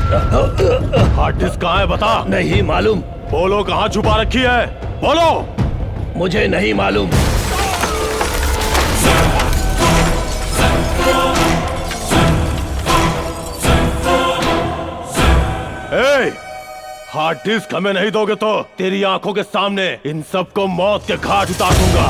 Hard disk कहाँ है बता। नहीं मालूम। बोलो कहाँ छुपा रखी है, बोलो। मुझे नहीं मालूम। हार्ड डिस्क हमें नहीं दोगे तो तेरी आंखों के सामने इन सबको मौत के घाट उतार दूंगा।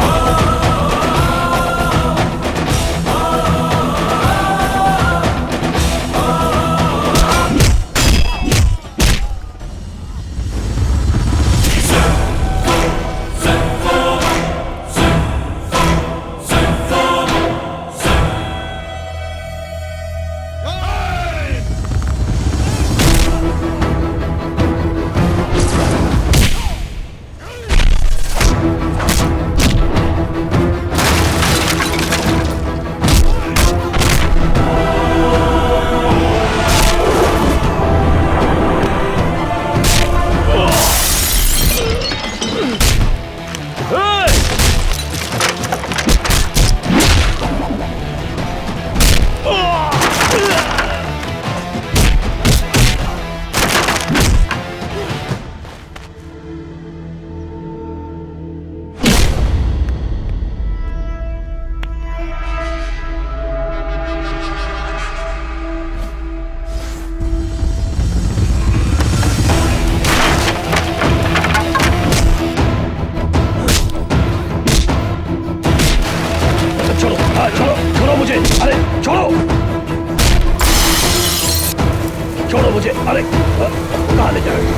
छोड़ो मुझे। अरे कहाँ ले जा रहे हो?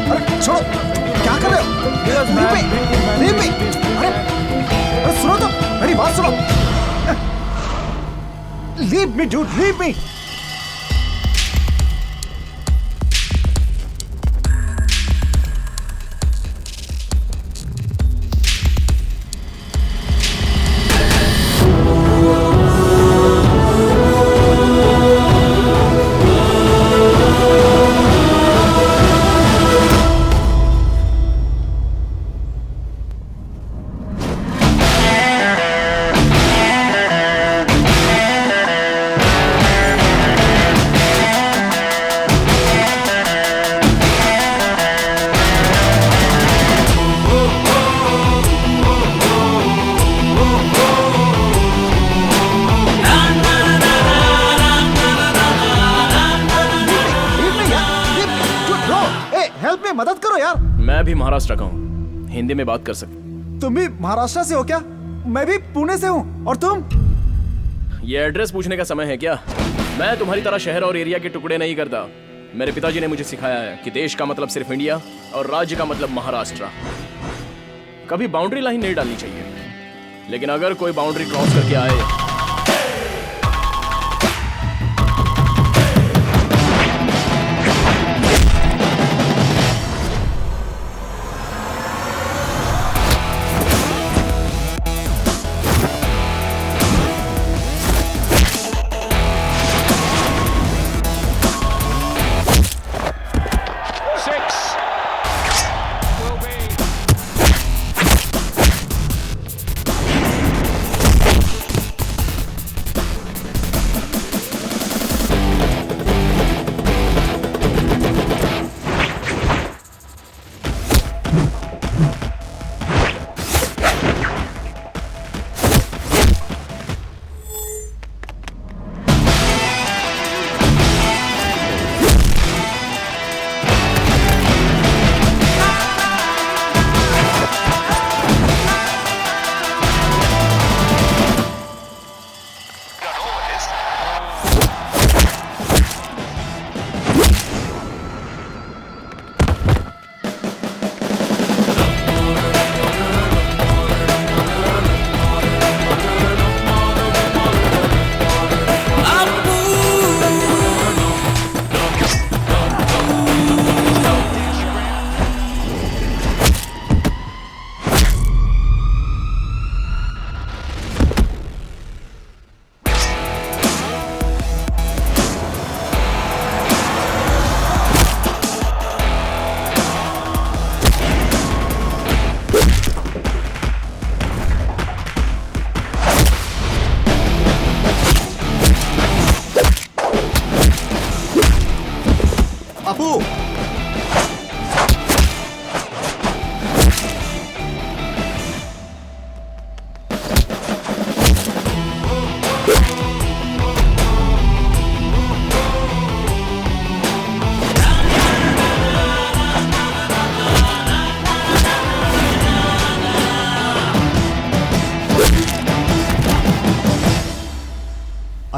अरे छोड़ो, क्या कर रहे हो? Leave me. अरे सुनो तो, मेरी बात सुनो। Leave me dude, leave me. मदद करो यार। मैं भी महाराष्ट्र का हूँ, हिंदी में बात कर सकते। तुम भी महाराष्ट्र से हो क्या? मैं भी पुणे से हूँ। और तुम? ये एड्रेस पूछने का समय है क्या? मैं तुम्हारी तरह शहर और एरिया के टुकड़े नहीं करता। मेरे पिताजी ने मुझे सिखाया है कि देश का मतलब सिर्फ इंडिया और राज्य का मतलब महाराष्ट्र। कभी बाउंड्री लाइन नहीं डालनी चाहिए, लेकिन अगर कोई बाउंड्री क्रॉस करके आए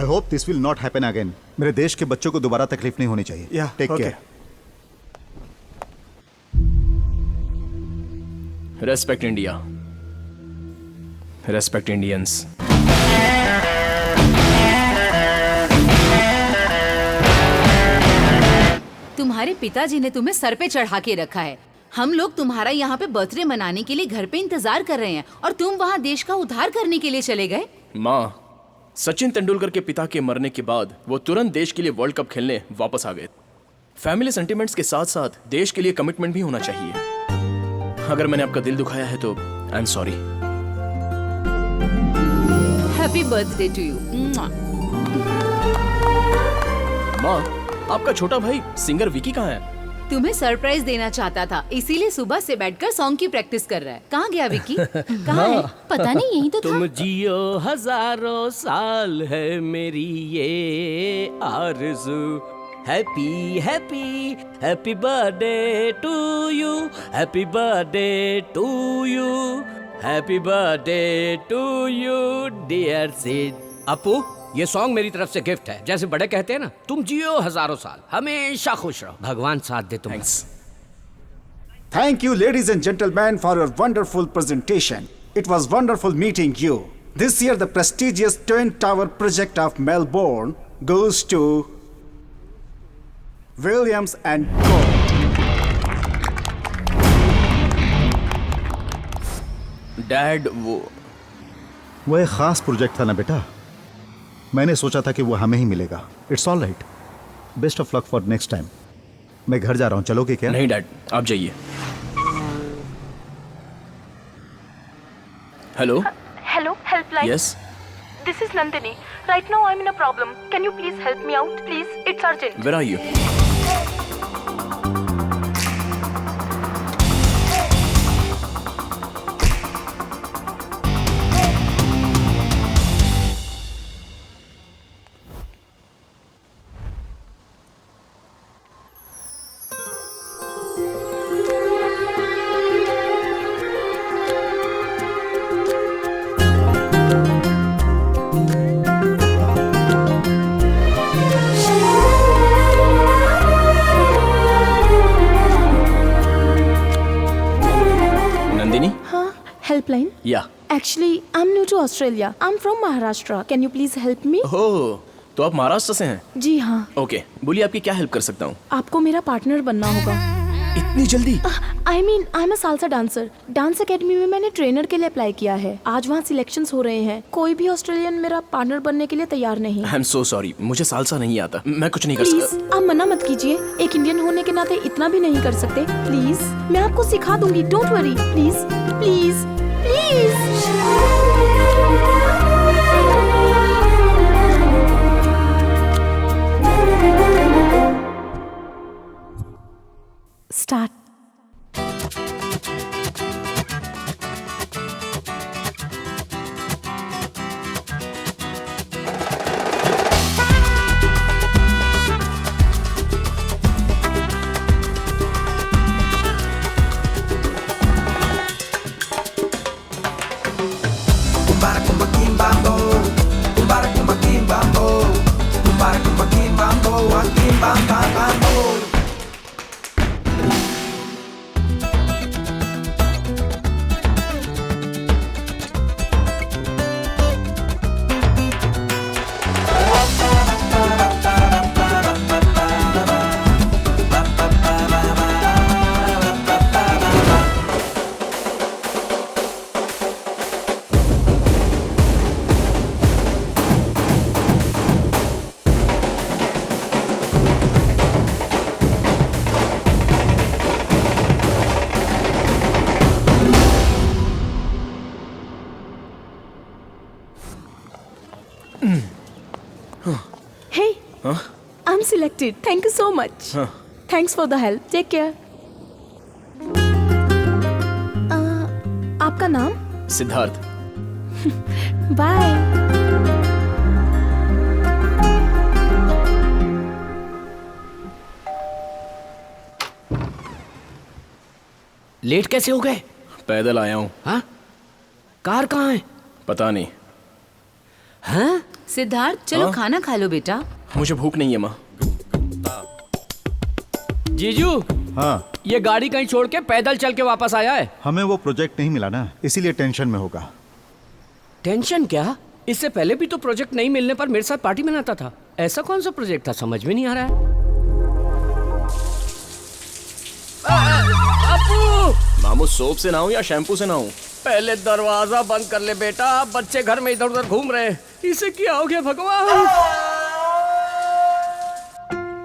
I hope this will not happen again. मेरे देश के बच्चों को दोबारा तकलीफ नहीं होनी चाहिए। Yeah, take okay. Care. Respect India, respect Indians. तुम्हारे पिताजी ने तुम्हें सर पे चढ़ा के रखा है। हम लोग तुम्हारा यहाँ पे बर्थडे मनाने के लिए घर पे इंतजार कर रहे हैं और तुम वहाँ देश का उद्धार करने के लिए चले गए। माँ, सचिन तेंदुलकर के पिता के मरने के बाद वो तुरंत देश के लिए वर्ल्ड कप खेलने वापस आ गए। फैमिली सेंटिमेंट्स के साथ साथ देश के लिए कमिटमेंट भी होना चाहिए। अगर मैंने आपका दिल दुखाया है तो I am sorry. Happy birthday to you. माँ, आपका छोटा भाई सिंगर विकी कहाँ है? तुम्हें सरप्राइज देना चाहता था, इसीलिए सुबह से बैठकर सॉन्ग की प्रैक्टिस कर रहा है। कहाँ गया विकी? कहाँ है? पता नहीं, यही तो था। तुम जियो हजारों साल है मेरी ये आरज़ू। Happy happy happy birthday to you, happy birthday to you, happy birthday to you dear Sid. Apu, ये सॉन्ग मेरी तरफ से गिफ्ट है। जैसे बड़े कहते हैं ना, तुम जियो हजारों साल, हमेशा खुश रहो, भगवान साथ दे तुम्हें। Thanks. Thank you, ladies and gentlemen, for your wonderful presentation. It was wonderful meeting you. This year, the prestigious Twin Tower project of Melbourne goes to Williams and Co. Dad, वो एक खास प्रोजेक्ट था ना बेटा, मैंने सोचा था कि वो हमें ही मिलेगा। It's all right, best of luck for next time. मैं घर जा रहा हूँ, चलोगे क्या? नहीं डैड, आप जाइए। Hello Hello, helpline. Yes, This is Nandini. Right now I'm in a problem. Can you please help me out, please? It's urgent. Where are you? Nandini? Helpline. Yeah. Actually, I'm new to Australia. I'm from Maharashtra. Can you please help me? ओह, तो आप महाराष्ट्र से हैं? जी हाँ, okay, बोलिए आपकी क्या help कर सकता हूँ? आपको मेरा पार्टनर बनना होगा। इतनी जल्दी? I am a salsa dancer. Dance academy में मैंने ट्रेनर के लिए अप्लाई किया है। आज वहाँ सिलेक्शंस हो रहे हैं। कोई भी ऑस्ट्रेलियन मेरा पार्टनर बनने के लिए तैयार नहीं। आई एम सो सॉरी, मुझे सालसा नहीं आता, मैं कुछ नहीं कर प्लीज सकता। आप मना मत कीजिए। एक इंडियन होने के नाते इतना भी नहीं कर सकते। प्लीज, मैं आपको सिखा दूंगी। Don't worry. Please please please. Start. Hey, I'm selected. Thank you so much. Thanks for the help. Take care. आपका नाम? सिद्धार्थ। बाय। लेट कैसे हो गए? पैदल आया हूँ। हाँ, कार कहाँ है? पता नहीं। हैं? सिद्धार्थ चलो खाना खा लो बेटा। मुझे भूख नहीं है माँ। जीजू, हाँ, ये गाड़ी कहीं छोड़ के पैदल चल के वापस आया है। हमें वो प्रोजेक्ट नहीं मिला ना, इसीलिए टेंशन में होगा। टेंशन क्या? इससे पहले भी तो प्रोजेक्ट नहीं मिलने पर मेरे साथ पार्टी मनाता था। ऐसा कौन सा प्रोजेक्ट था, समझ में नहीं आ रहा है। अपू! मामू सोप से नहाऊं या शैम्पू से नहाऊं? पहले दरवाजा बंद कर ले बेटा, बच्चे घर में इधर उधर घूम रहे हैं। इसे क्या हो गया भगवान?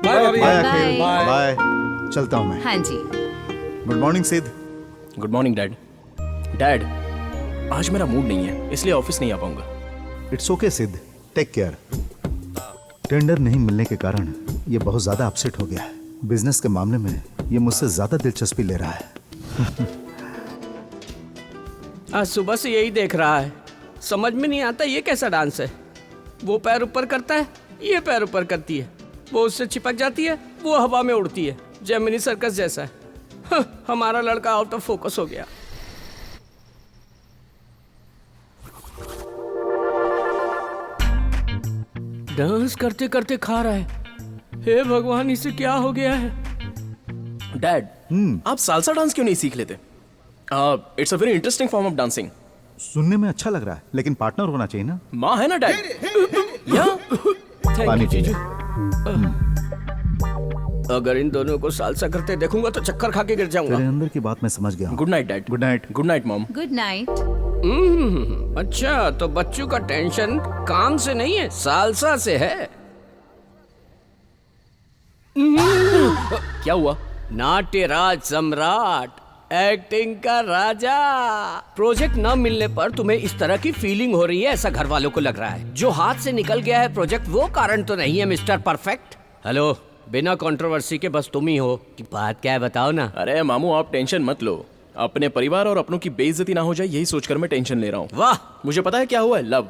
Bye Bye. अखिल, बाय। चलता हूँ मैं। हाँ जी। Good morning Siddh. Good morning dad. Dad, आज मेरा मूड नहीं है, इसलिए ऑफिस नहीं आ पाऊंगा। इट्स ओके सिद्ध, टेक केयर। टेंडर नहीं मिलने के कारण ये बहुत ज्यादा अपसेट हो गया है। बिजनेस के मामले में ये मुझसे ज्यादा दिलचस्पी ले रहा है। आज सुबह से यही देख रहा है, समझ में नहीं आता ये कैसा डांस है। वो पैर ऊपर करता है, ये पैर ऊपर करती है, वो उससे चिपक जाती है, वो हवा में उड़ती है, जेमिनी सर्कस जैसा है। हमारा लड़का आउट ऑफ फोकस हो गया। डांस करते करते खा रहा है। हे भगवान, इसे क्या हो गया है? डैड, आप सालसा डांस क्यों नहीं सीख लेते? It's a very interesting form of dancing. सुनने में अच्छा लग रहा है, लेकिन पार्टनर होना चाहिए ना। माँ है ना डैड? या पानी जीजू। पीजिए। अगर इन दोनों को सालसा करते देखूंगा तो चक्कर खा के गिर जाऊंगा। तेरे अंदर की बात मैं समझ गया हूँ। Good night dad. Good night. Good night mom. Good night. अच्छा, तो बच्चों का टेंशन काम से नहीं है, सालसा से है। क्या हुआ? नाट्यराज सम्राट, एक्टिंग का राजा। प्रोजेक्ट न मिलने पर तुम्हें इस तरह की फीलिंग हो रही है, ऐसा घर वालों को लग रहा है। जो हाथ से निकल गया है प्रोजेक्ट, वो कारण तो नहीं है मिस्टर परफेक्ट। हेलो, बिना कंट्रोवर्सी के बस तुम ही हो कि बात क्या है, बताओ ना। अरे मामू, आप टेंशन मत लो। अपने परिवार और अपनों की बेइज्जती ना हो जाए, यही सोचकर मैं टेंशन ले रहा हूँ। वाह, मुझे पता है क्या हुआ है। लव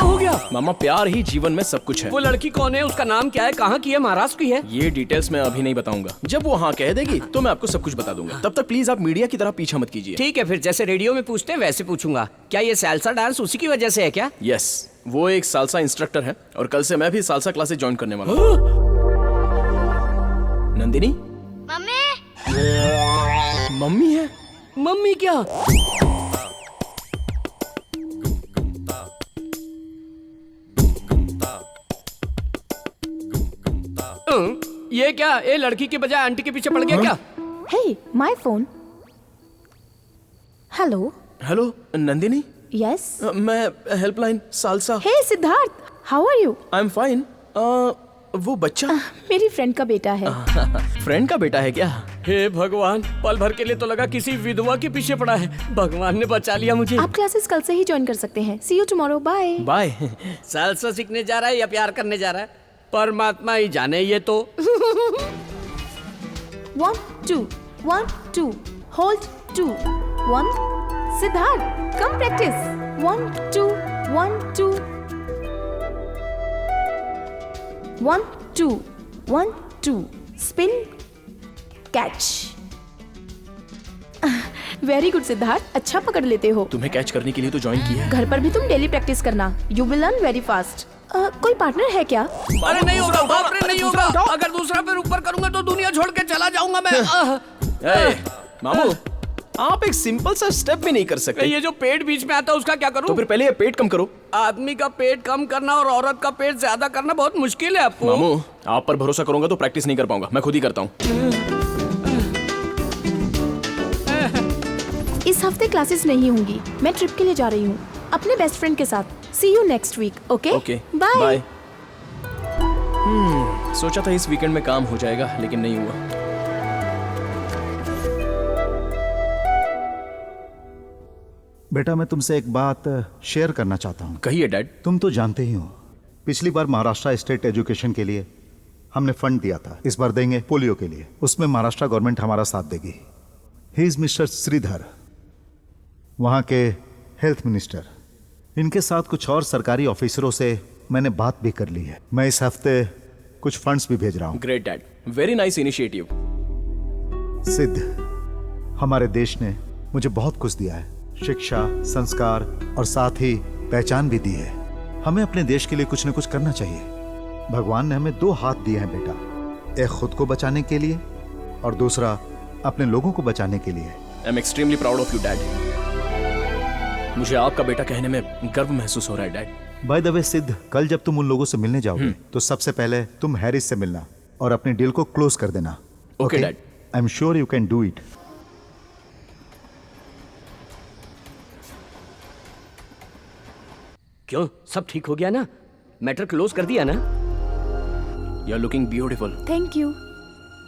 हो गया। मामा, प्यार ही जीवन में सब कुछ है। वो लड़की कौन है, उसका नाम क्या है, कहाँ की है, महाराष्ट्र की है? ये डिटेल्स मैं अभी नहीं बताऊंगा। जब वो हाँ कह देगी तो मैं आपको सब कुछ बता दूंगा। तब तक प्लीज आप मीडिया की तरह पीछा मत कीजिए। ठीक है, फिर जैसे रेडियो में पूछते हैं वैसे पूछूंगा। क्या ये सालसा डांस उसी की वजह से है क्या? यस, वो एक सालसा इंस्ट्रक्टर है और कल से मैं भी सालसा क्लासेस ज्वाइन करने वाला हूँ। नंदिनी, मम्मी है। मम्मी क्या? ये क्या, ये लड़की के बजाय आंटी के पीछे पड़ गया क्या? Hey, my phone. Hello. Hello Nandini. Yes. मैं helpline salsa. Hey, Siddharth. How are you? I am fine. वो बच्चा मेरी फ्रेंड का बेटा है। फ्रेंड का बेटा है क्या? हे भगवान, पल भर के लिए तो लगा किसी विधवा के पीछे पड़ा है। भगवान ने बचा लिया मुझे। आप क्लासेस कल से ही ज्वाइन कर सकते हैं। See you tomorrow. Bye. Bye. Salsa सीखने जा रहा है या प्यार करने जा रहा है, परमात्मा ही जाने। ये तो 1, 2, 1, 2. Hold 2, 1. Siddharth, come practice. 1, 2, 1, 2. 1, 2, 1, 2. Spin, catch. Very good Siddharth, अच्छा पकड़ लेते हो। तुम्हें कैच करने के लिए तो ज्वाइन किया है। घर पर भी तुम डेली प्रैक्टिस करना। You will learn very fast. कोई पार्टनर है क्या? अरे नहीं होगा, बाप रे, नहीं होगा। अगर दूसरा पैर ऊपर करूंगा तो दुनिया छोड़ के चला जाऊंगा मैं। ए, मामू, आप एक सिंपल सा स्टेप भी नहीं कर सकते। ये जो पेट बीच में आता है उसका क्या करूं? तो फिर पहले ये पेट कम करो। आदमी का पेट कम करना और औरत का पेट ज्यादा करना बहुत मुश्किल है आपको। मामू, आप पर भरोसा करूंगा तो प्रैक्टिस नहीं कर पाऊंगा, मैं खुद ही करता हूँ। इस हफ्ते क्लासेस नहीं होंगी, मैं ट्रिप के लिए जा रही हूँ अपने बेस्ट फ्रेंड के साथ। See you next week. Okay okay, bye. Bye. सोचा था इस वीकेंड में काम हो जाएगा, लेकिन नहीं हुआ। बेटा, मैं तुमसे एक बात शेयर करना चाहता हूँ। कहिए डैड। तुम तो जानते ही हो, पिछली बार महाराष्ट्र स्टेट एजुकेशन के लिए हमने फंड दिया था। इस बार देंगे पोलियो के लिए। उसमें महाराष्ट्र गवर्नमेंट हमारा साथ देगी। ही इज मिस्टर श्रीधर, वहाँ के हेल्थ मिनिस्टर। इनके साथ कुछ और सरकारी ऑफिसरों से मैंने बात भी कर ली है। मैं इस हफ्ते कुछ फंड्स भी भेज रहा हूँ। Great dad, very nice initiative. सिद्ध, हमारे देश ने मुझे बहुत कुछ दिया है, शिक्षा, संस्कार और साथ ही पहचान भी दी है। हमें अपने देश के लिए कुछ न कुछ करना चाहिए। भगवान ने हमें 2 हाथ दिए हैं बेटा, एक खुद को बचाने के लिए और दूसरा अपने लोगों को बचाने के लिए। I am extremely proud of you dad. मुझे आपका बेटा कहने में गर्व महसूस हो रहा है डैड। बाय द वे सिद्ध, कल जब तुम उन लोगों से मिलने जाओगे तो सबसे पहले तुम हैरिस से मिलना और अपनी डील को क्लोज कर देना। Okay dad. I am sure you can do it. क्यों, सब ठीक हो गया ना? मैटर क्लोज कर दिया ना? You are looking beautiful. Thank you.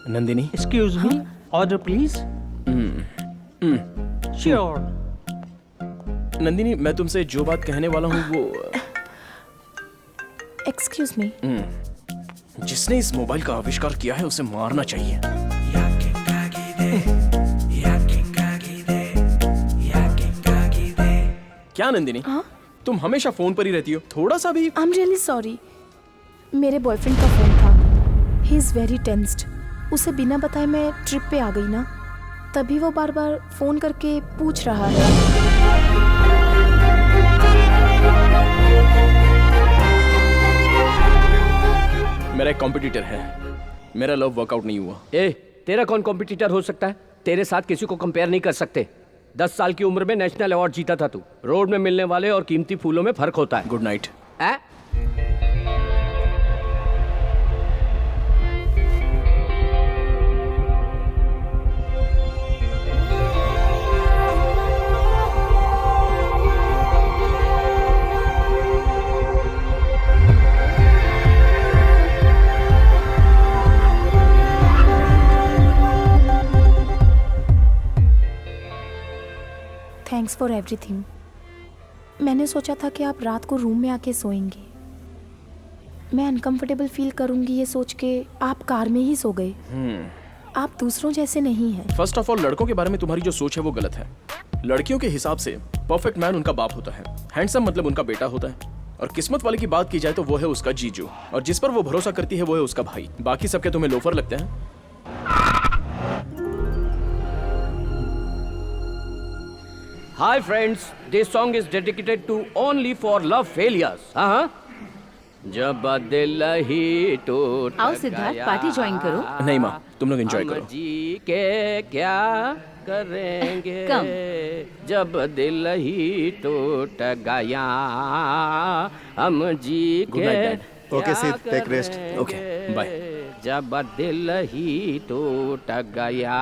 Nandini, excuse me, order please. Sure. Nandini, मैं तुमसे जो बात कहने वाला हूँ वो एक्सक्यूज मी। जिसने इस मोबाइल का आविष्कार किया है उसे मारना चाहिए। क्या नंदिनी? तुम हमेशा फोन पर ही रहती हो, थोड़ा सा भी? आई एम रियली सॉरी, मेरे बॉयफ्रेंड का फोन था। He is very tensed. उसे बिना बताए मैं ट्रिप पे आ गई ना, तभी वो बार बार फोन करके पूछ रहा है। मेरा एक कॉम्पिटिटर है, मेरा लव वर्कआउट नहीं हुआ। ए, तेरा कौन कॉम्पिटिटर हो सकता है? तेरे साथ किसी को कंपेयर नहीं कर सकते। 10 साल की उम्र में नेशनल अवार्ड जीता था तू। रोड में मिलने वाले और कीमती फूलों में फर्क होता है। Good night. Thanks for everything. मैंने सोचा था कि आप रात को रूम में आके सोएंगे। मैं अनकंफर्टेबल फील करूंगी ये सोच के आप कार में ही सो गए। आप दूसरों जैसे नहीं हैं। फर्स्ट ऑफ ऑल, लड़कों के बारे में तुम्हारी जो सोच है वो गलत है। लड़कियों के हिसाब से परफेक्ट मैन उनका बाप होता है, हैंडसम मतलब उनका बेटा होता है, और किस्मत वाले की बात की जाए तो वो है उसका जीजू, और जिस पर वो भरोसा करती है वो है उसका भाई। बाकी सबके तुम्हें लोफर लगते हैं। Hi friends, this song is dedicated to only for love failures. जब दिल ही टूट आओ सिद्धार्थ, पार्टी ज्वाइन करो। नहीं माँ, तुम लोग एंजॉय करो। हम जी के क्या करेंगे कम। जब दिल ही टूट गया, हम जी Good के night, Dad. Okay, Sid, take rest. Okay, bye. जब दिल ही टूट गया,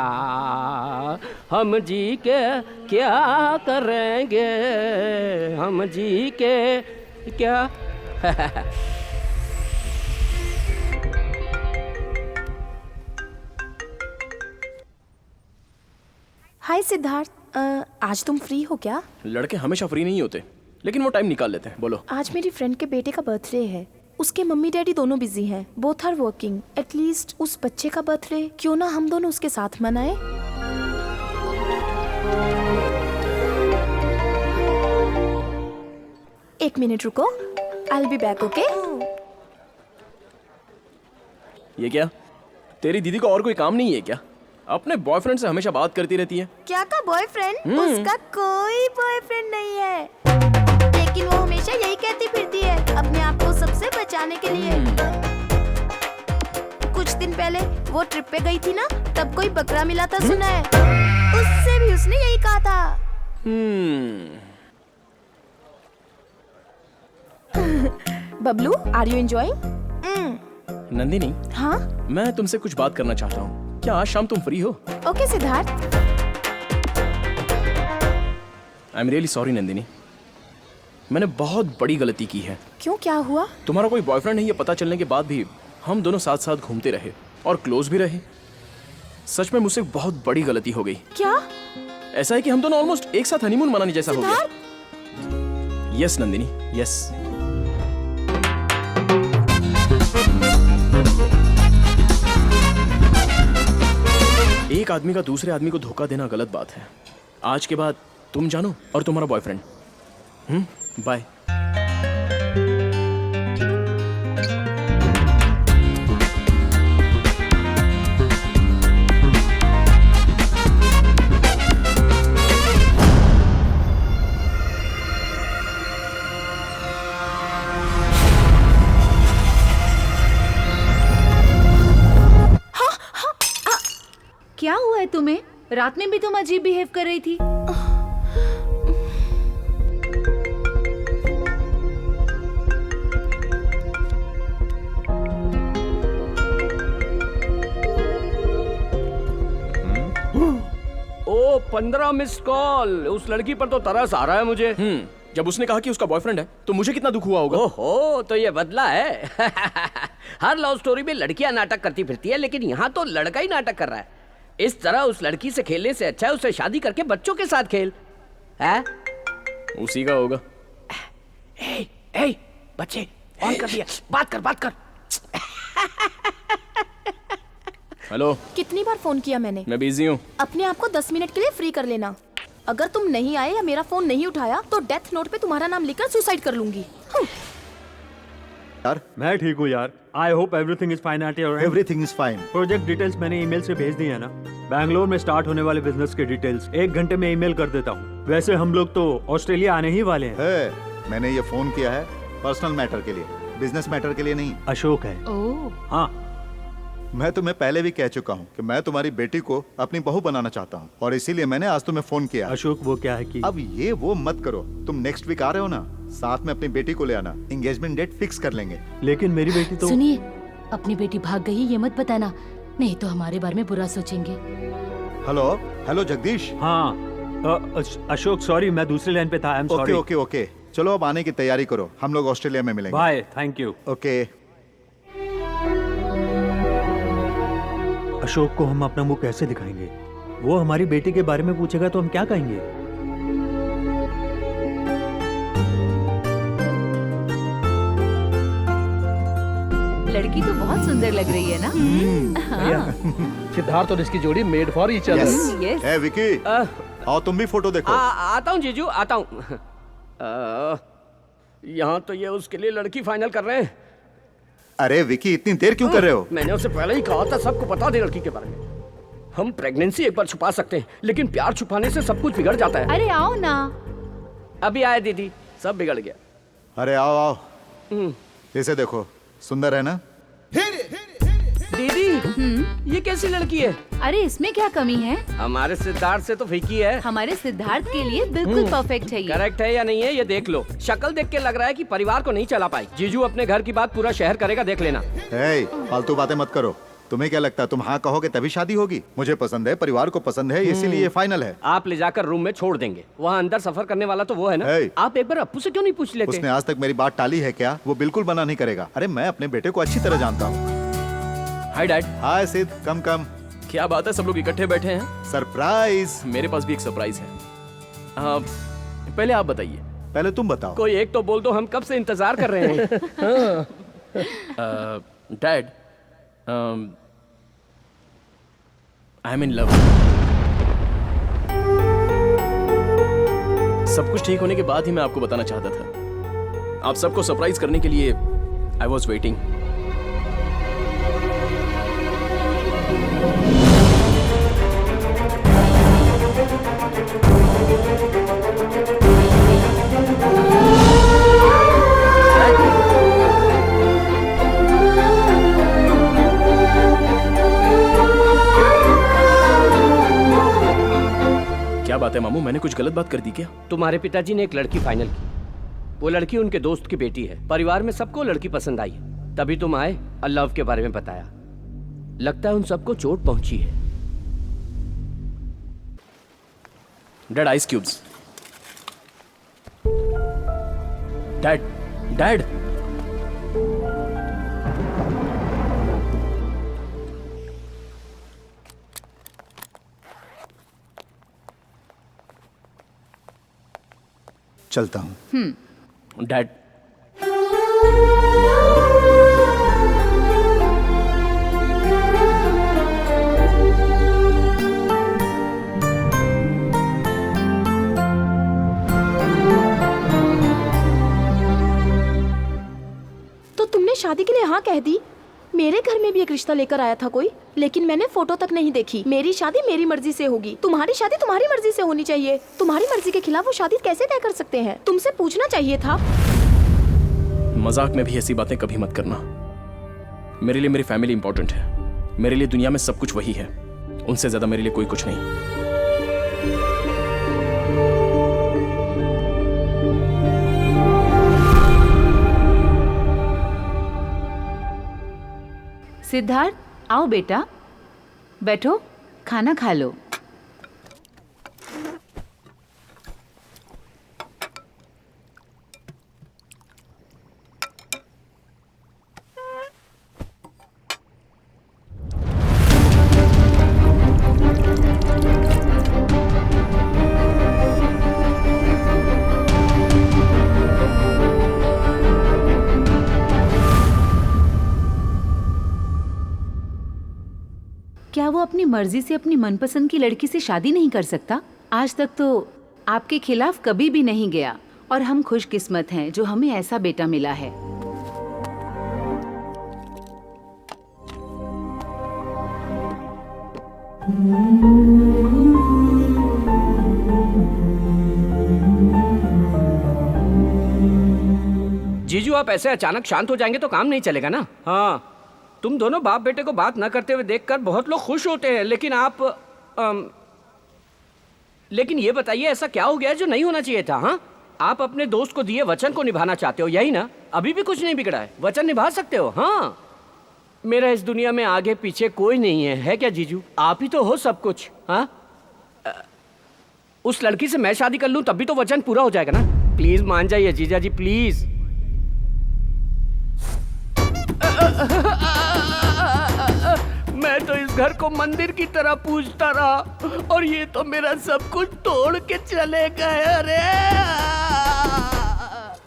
हम जी के क्या करेंगे, हम जी के क्या। हाय सिद्धार्थ, आज तुम फ्री हो क्या? लड़के हमेशा फ्री नहीं होते, लेकिन वो टाइम निकाल लेते हैं। बोलो। आज मेरी फ्रेंड के बेटे का बर्थडे है। उसके मम्मी डैडी दोनों बिजी हैं, बोथ आर वर्किंग। एटलीस्ट उस बच्चे का बर्थडे क्यों ना हम दोनों उसके साथ मनाएं? एक मिनट रुको, I will be back. Okay? ये क्या, तेरी दीदी को और कोई काम नहीं है क्या? अपने बॉयफ्रेंड से हमेशा बात करती रहती है। क्या का बॉयफ्रेंड? उसका कोई बॉयफ्रेंड नहीं है, लेकिन वो हमेशा यही कहती फिरती है अपने आप को सबसे बचाने के लिए। कुछ दिन पहले वो ट्रिप पे गई थी ना, तब कोई बकरा मिला था सुना है। उससे भी उसने यही कहा था। Bablu, are you enjoying? Nandini, हाँ? मैं तुमसे कुछ बात करना चाहता हूँ। क्या आज शाम तुम फ्री हो? Okay Siddharth. I am really sorry Nandini, मैंने बहुत बड़ी गलती की है। क्यों, क्या हुआ? तुम्हारा कोई बॉयफ्रेंड है ये पता चलने के बाद भी हम दोनों साथ साथ घूमते रहे और क्लोज भी रहे। सच में मुझसे बहुत बड़ी गलती हो गई। क्या? ऐसा है कि हम दोनों ऑलमोस्ट एक साथ हनीमून मनाने जैसा हो गया। Yes Nandini, yes. एक आदमी का दूसरे आदमी को धोखा देना गलत बात है। आज के बाद तुम जानो और तुम्हारा बॉयफ्रेंड। बाय। तुम्हें? रात में भी तुम अजीब बिहेव कर रही थी। ओ 15 मिस कॉल। उस लड़की पर तो तरस आ रहा है मुझे। जब उसने कहा कि उसका बॉयफ्रेंड है तो मुझे कितना दुख हुआ होगा। ओहो, तो ये बदला है। हर लव स्टोरी में लड़कियां नाटक करती फिरती है, लेकिन यहाँ तो लड़का ही नाटक कर रहा है। इस तरह उस लड़की से खेलने से अच्छा है उसे शादी करके बच्चों के साथ खेल। है? उसी का होगा। ए, बच्चे ऑन कर दिया। बात कर। हेलो, कितनी बार फोन किया मैंने? मैं बिजी हूँ। अपने आप को 10 मिनट के लिए फ्री कर लेना। अगर तुम नहीं आए या मेरा फोन नहीं उठाया तो डेथ नोट पे तुम्हारा नाम लिखकर सुसाइड कर लूंगी। यार, मैं ठीक हूँ यार। I hope everything is fine at your and. Everything is fine. Project details मैंने ईमेल से भेज दी है ना। बैंगलोर में स्टार्ट होने वाले बिजनेस के डिटेल्स 1 घंटे में ईमेल कर देता हूँ। वैसे हम लोग तो ऑस्ट्रेलिया आने ही वाले हैं। मैंने ये फोन किया है पर्सनल मैटर के लिए, बिजनेस मैटर के लिए नहीं। अशोक है। ओह। हाँ, मैं तुम्हें पहले भी कह चुका हूँ कि मैं तुम्हारी बेटी को अपनी बहू बनाना चाहता हूँ, और इसीलिए मैंने आज तुम्हें फोन किया। अशोक वो क्या है कि अब ये वो मत करो। तुम नेक्स्ट वीक आ रहे हो ना, साथ में अपनी बेटी को ले आना। एंगेजमेंट डेट फिक्स कर लेंगे। लेकिन मेरी बेटी तो सुनिए, अपनी बेटी भाग गई ये मत बताना, नहीं तो हमारे बारे में बुरा सोचेंगे। हेलो जगदीश। हाँ, अशोक सॉरी, मैं दूसरी लाइन पे था। आई एम सॉरी। ओके। चलो अब आने की तैयारी करो, हम लोग ऑस्ट्रेलिया में मिलेंगे। Bye, thank you. Okay. Ashok को हम अपना मुंह कैसे दिखाएंगे? वो हमारी बेटी के बारे में पूछेगा तो हम क्या कहेंगे? लड़की तो बहुत सुंदर लग रही है ना? सिद्धार्थ और इसकी जोड़ी made for each other. Yes. ए विकी, आओ तुम भी फोटो देखो। आता हूँ जीजू, आता हूँ। यहाँ तो ये उसके लिए लड़की फाइनल कर रहे हैं। अरे विकी, इतनी देर क्यों कर रहे हो? मैंने उसे पहले ही कहा था सबको बता दे लड़की के बारे में। हम प्रेगनेंसी एक बार छुपा सकते हैं, लेकिन प्यार छुपाने से सब कुछ बिगड़ जाता है। अरे आओ ना। अभी आए दीदी, सब बिगड़ गया। अरे आओ। इसे देखो, सुंदर है ना? दीदी, ये कैसी लड़की है? अरे इसमें क्या कमी है? हमारे सिद्धार्थ से तो फीकी है। हमारे सिद्धार्थ के लिए बिल्कुल परफेक्ट है ये। करेक्ट है या नहीं है ये देख लो। शक्ल देख के लग रहा है कि परिवार को नहीं चला पाई। जीजू अपने घर की बात पूरा शहर करेगा, देख लेना। फालतू बातें मत करो। तुम्हें क्या लगता है तुम हाँ कहोगे तभी शादी होगी? मुझे पसंद है, परिवार को पसंद है, इसीलिए ये फाइनल है। आप ले जाकर रूम में छोड़ देंगे। वहाँ अंदर सफर करने वाला तो वो है ना। आप एक बार अप्पू से क्यों नहीं पूछ लेते? उसने आज तक मेरी बात टाली है क्या? वो बिल्कुल मना नहीं करेगा। अरे मैं अपने बेटे को अच्छी तरह जानता हूँ। Hi dad. हाय सिद्ध, कम। क्या बात है, सब लोग इकट्ठे बैठे हैं? सरप्राइज। मेरे पास भी एक सरप्राइज है। पहले आप बताइए। पहले तुम बताओ। कोई एक तो बोल दो, हम कब से इंतजार कर रहे हैं। Dad, I am in love. सब कुछ ठीक होने के बाद ही मैं आपको बताना चाहता था। आप सबको सरप्राइज करने के लिए आई वॉज वेटिंग। क्या बात है मामू, मैंने कुछ गलत बात कर दी क्या? तुम्हारे पिताजी ने एक लड़की फाइनल की। वो लड़की उनके दोस्त की बेटी है। परिवार में सबको लड़की पसंद आई है, तभी तुम आए और लव के बारे में बताया। लगता है उन सबको चोट पहुंची है। Dad, ice cubes. डैड। चलता हूँ। डैड, तो तुमने शादी के लिए हाँ कह दी? मेरे घर में भी एक रिश्ता लेकर आया था कोई, लेकिन मैंने फोटो तक नहीं देखी। मेरी शादी मेरी मर्जी से होगी, तुम्हारी शादी तुम्हारी मर्जी से होनी चाहिए। तुम्हारी मर्जी के खिलाफ वो शादी कैसे तय कर सकते हैं? तुमसे पूछना चाहिए था। मजाक में भी ऐसी बातें कभी मत करना। मेरे लिए मेरी फैमिली इंपॉर्टेंट है। मेरे लिए दुनिया में सब कुछ वही है। उनसे ज्यादा मेरे लिए कोई कुछ नहीं। सिद्धार्थ, आओ बेटा, बैठो, खाना खा लो। क्या वो अपनी मर्जी से अपनी मनपसंद की लड़की से शादी नहीं कर सकता? आज तक तो आपके खिलाफ कभी भी नहीं गया और हम खुशकिस्मत हैं जो हमें ऐसा बेटा मिला है। जीजू, आप ऐसे अचानक शांत हो जाएंगे तो काम नहीं चलेगा ना। हाँ, तुम दोनों बाप बेटे को बात न करते हुए देखकर बहुत लोग खुश होते हैं, लेकिन आप लेकिन ये बताइए ऐसा क्या हो गया जो नहीं होना चाहिए था? हाँ, आप अपने दोस्त को दिए वचन को निभाना चाहते हो, यही ना? अभी भी कुछ नहीं बिगड़ा है, वचन निभा सकते हो। हाँ, मेरा इस दुनिया में आगे पीछे कोई नहीं है क्या जीजू? आप ही तो हो सब कुछ। हाँ, उस लड़की से मैं शादी कर लूं तब भी तो वचन पूरा हो जाएगा ना। प्लीज मान जाइए जीजा जी, प्लीज। मैं तो इस घर को मंदिर की तरह पूजता रहा और ये तो मेरा सब कुछ तोड़ के चले गए। अरे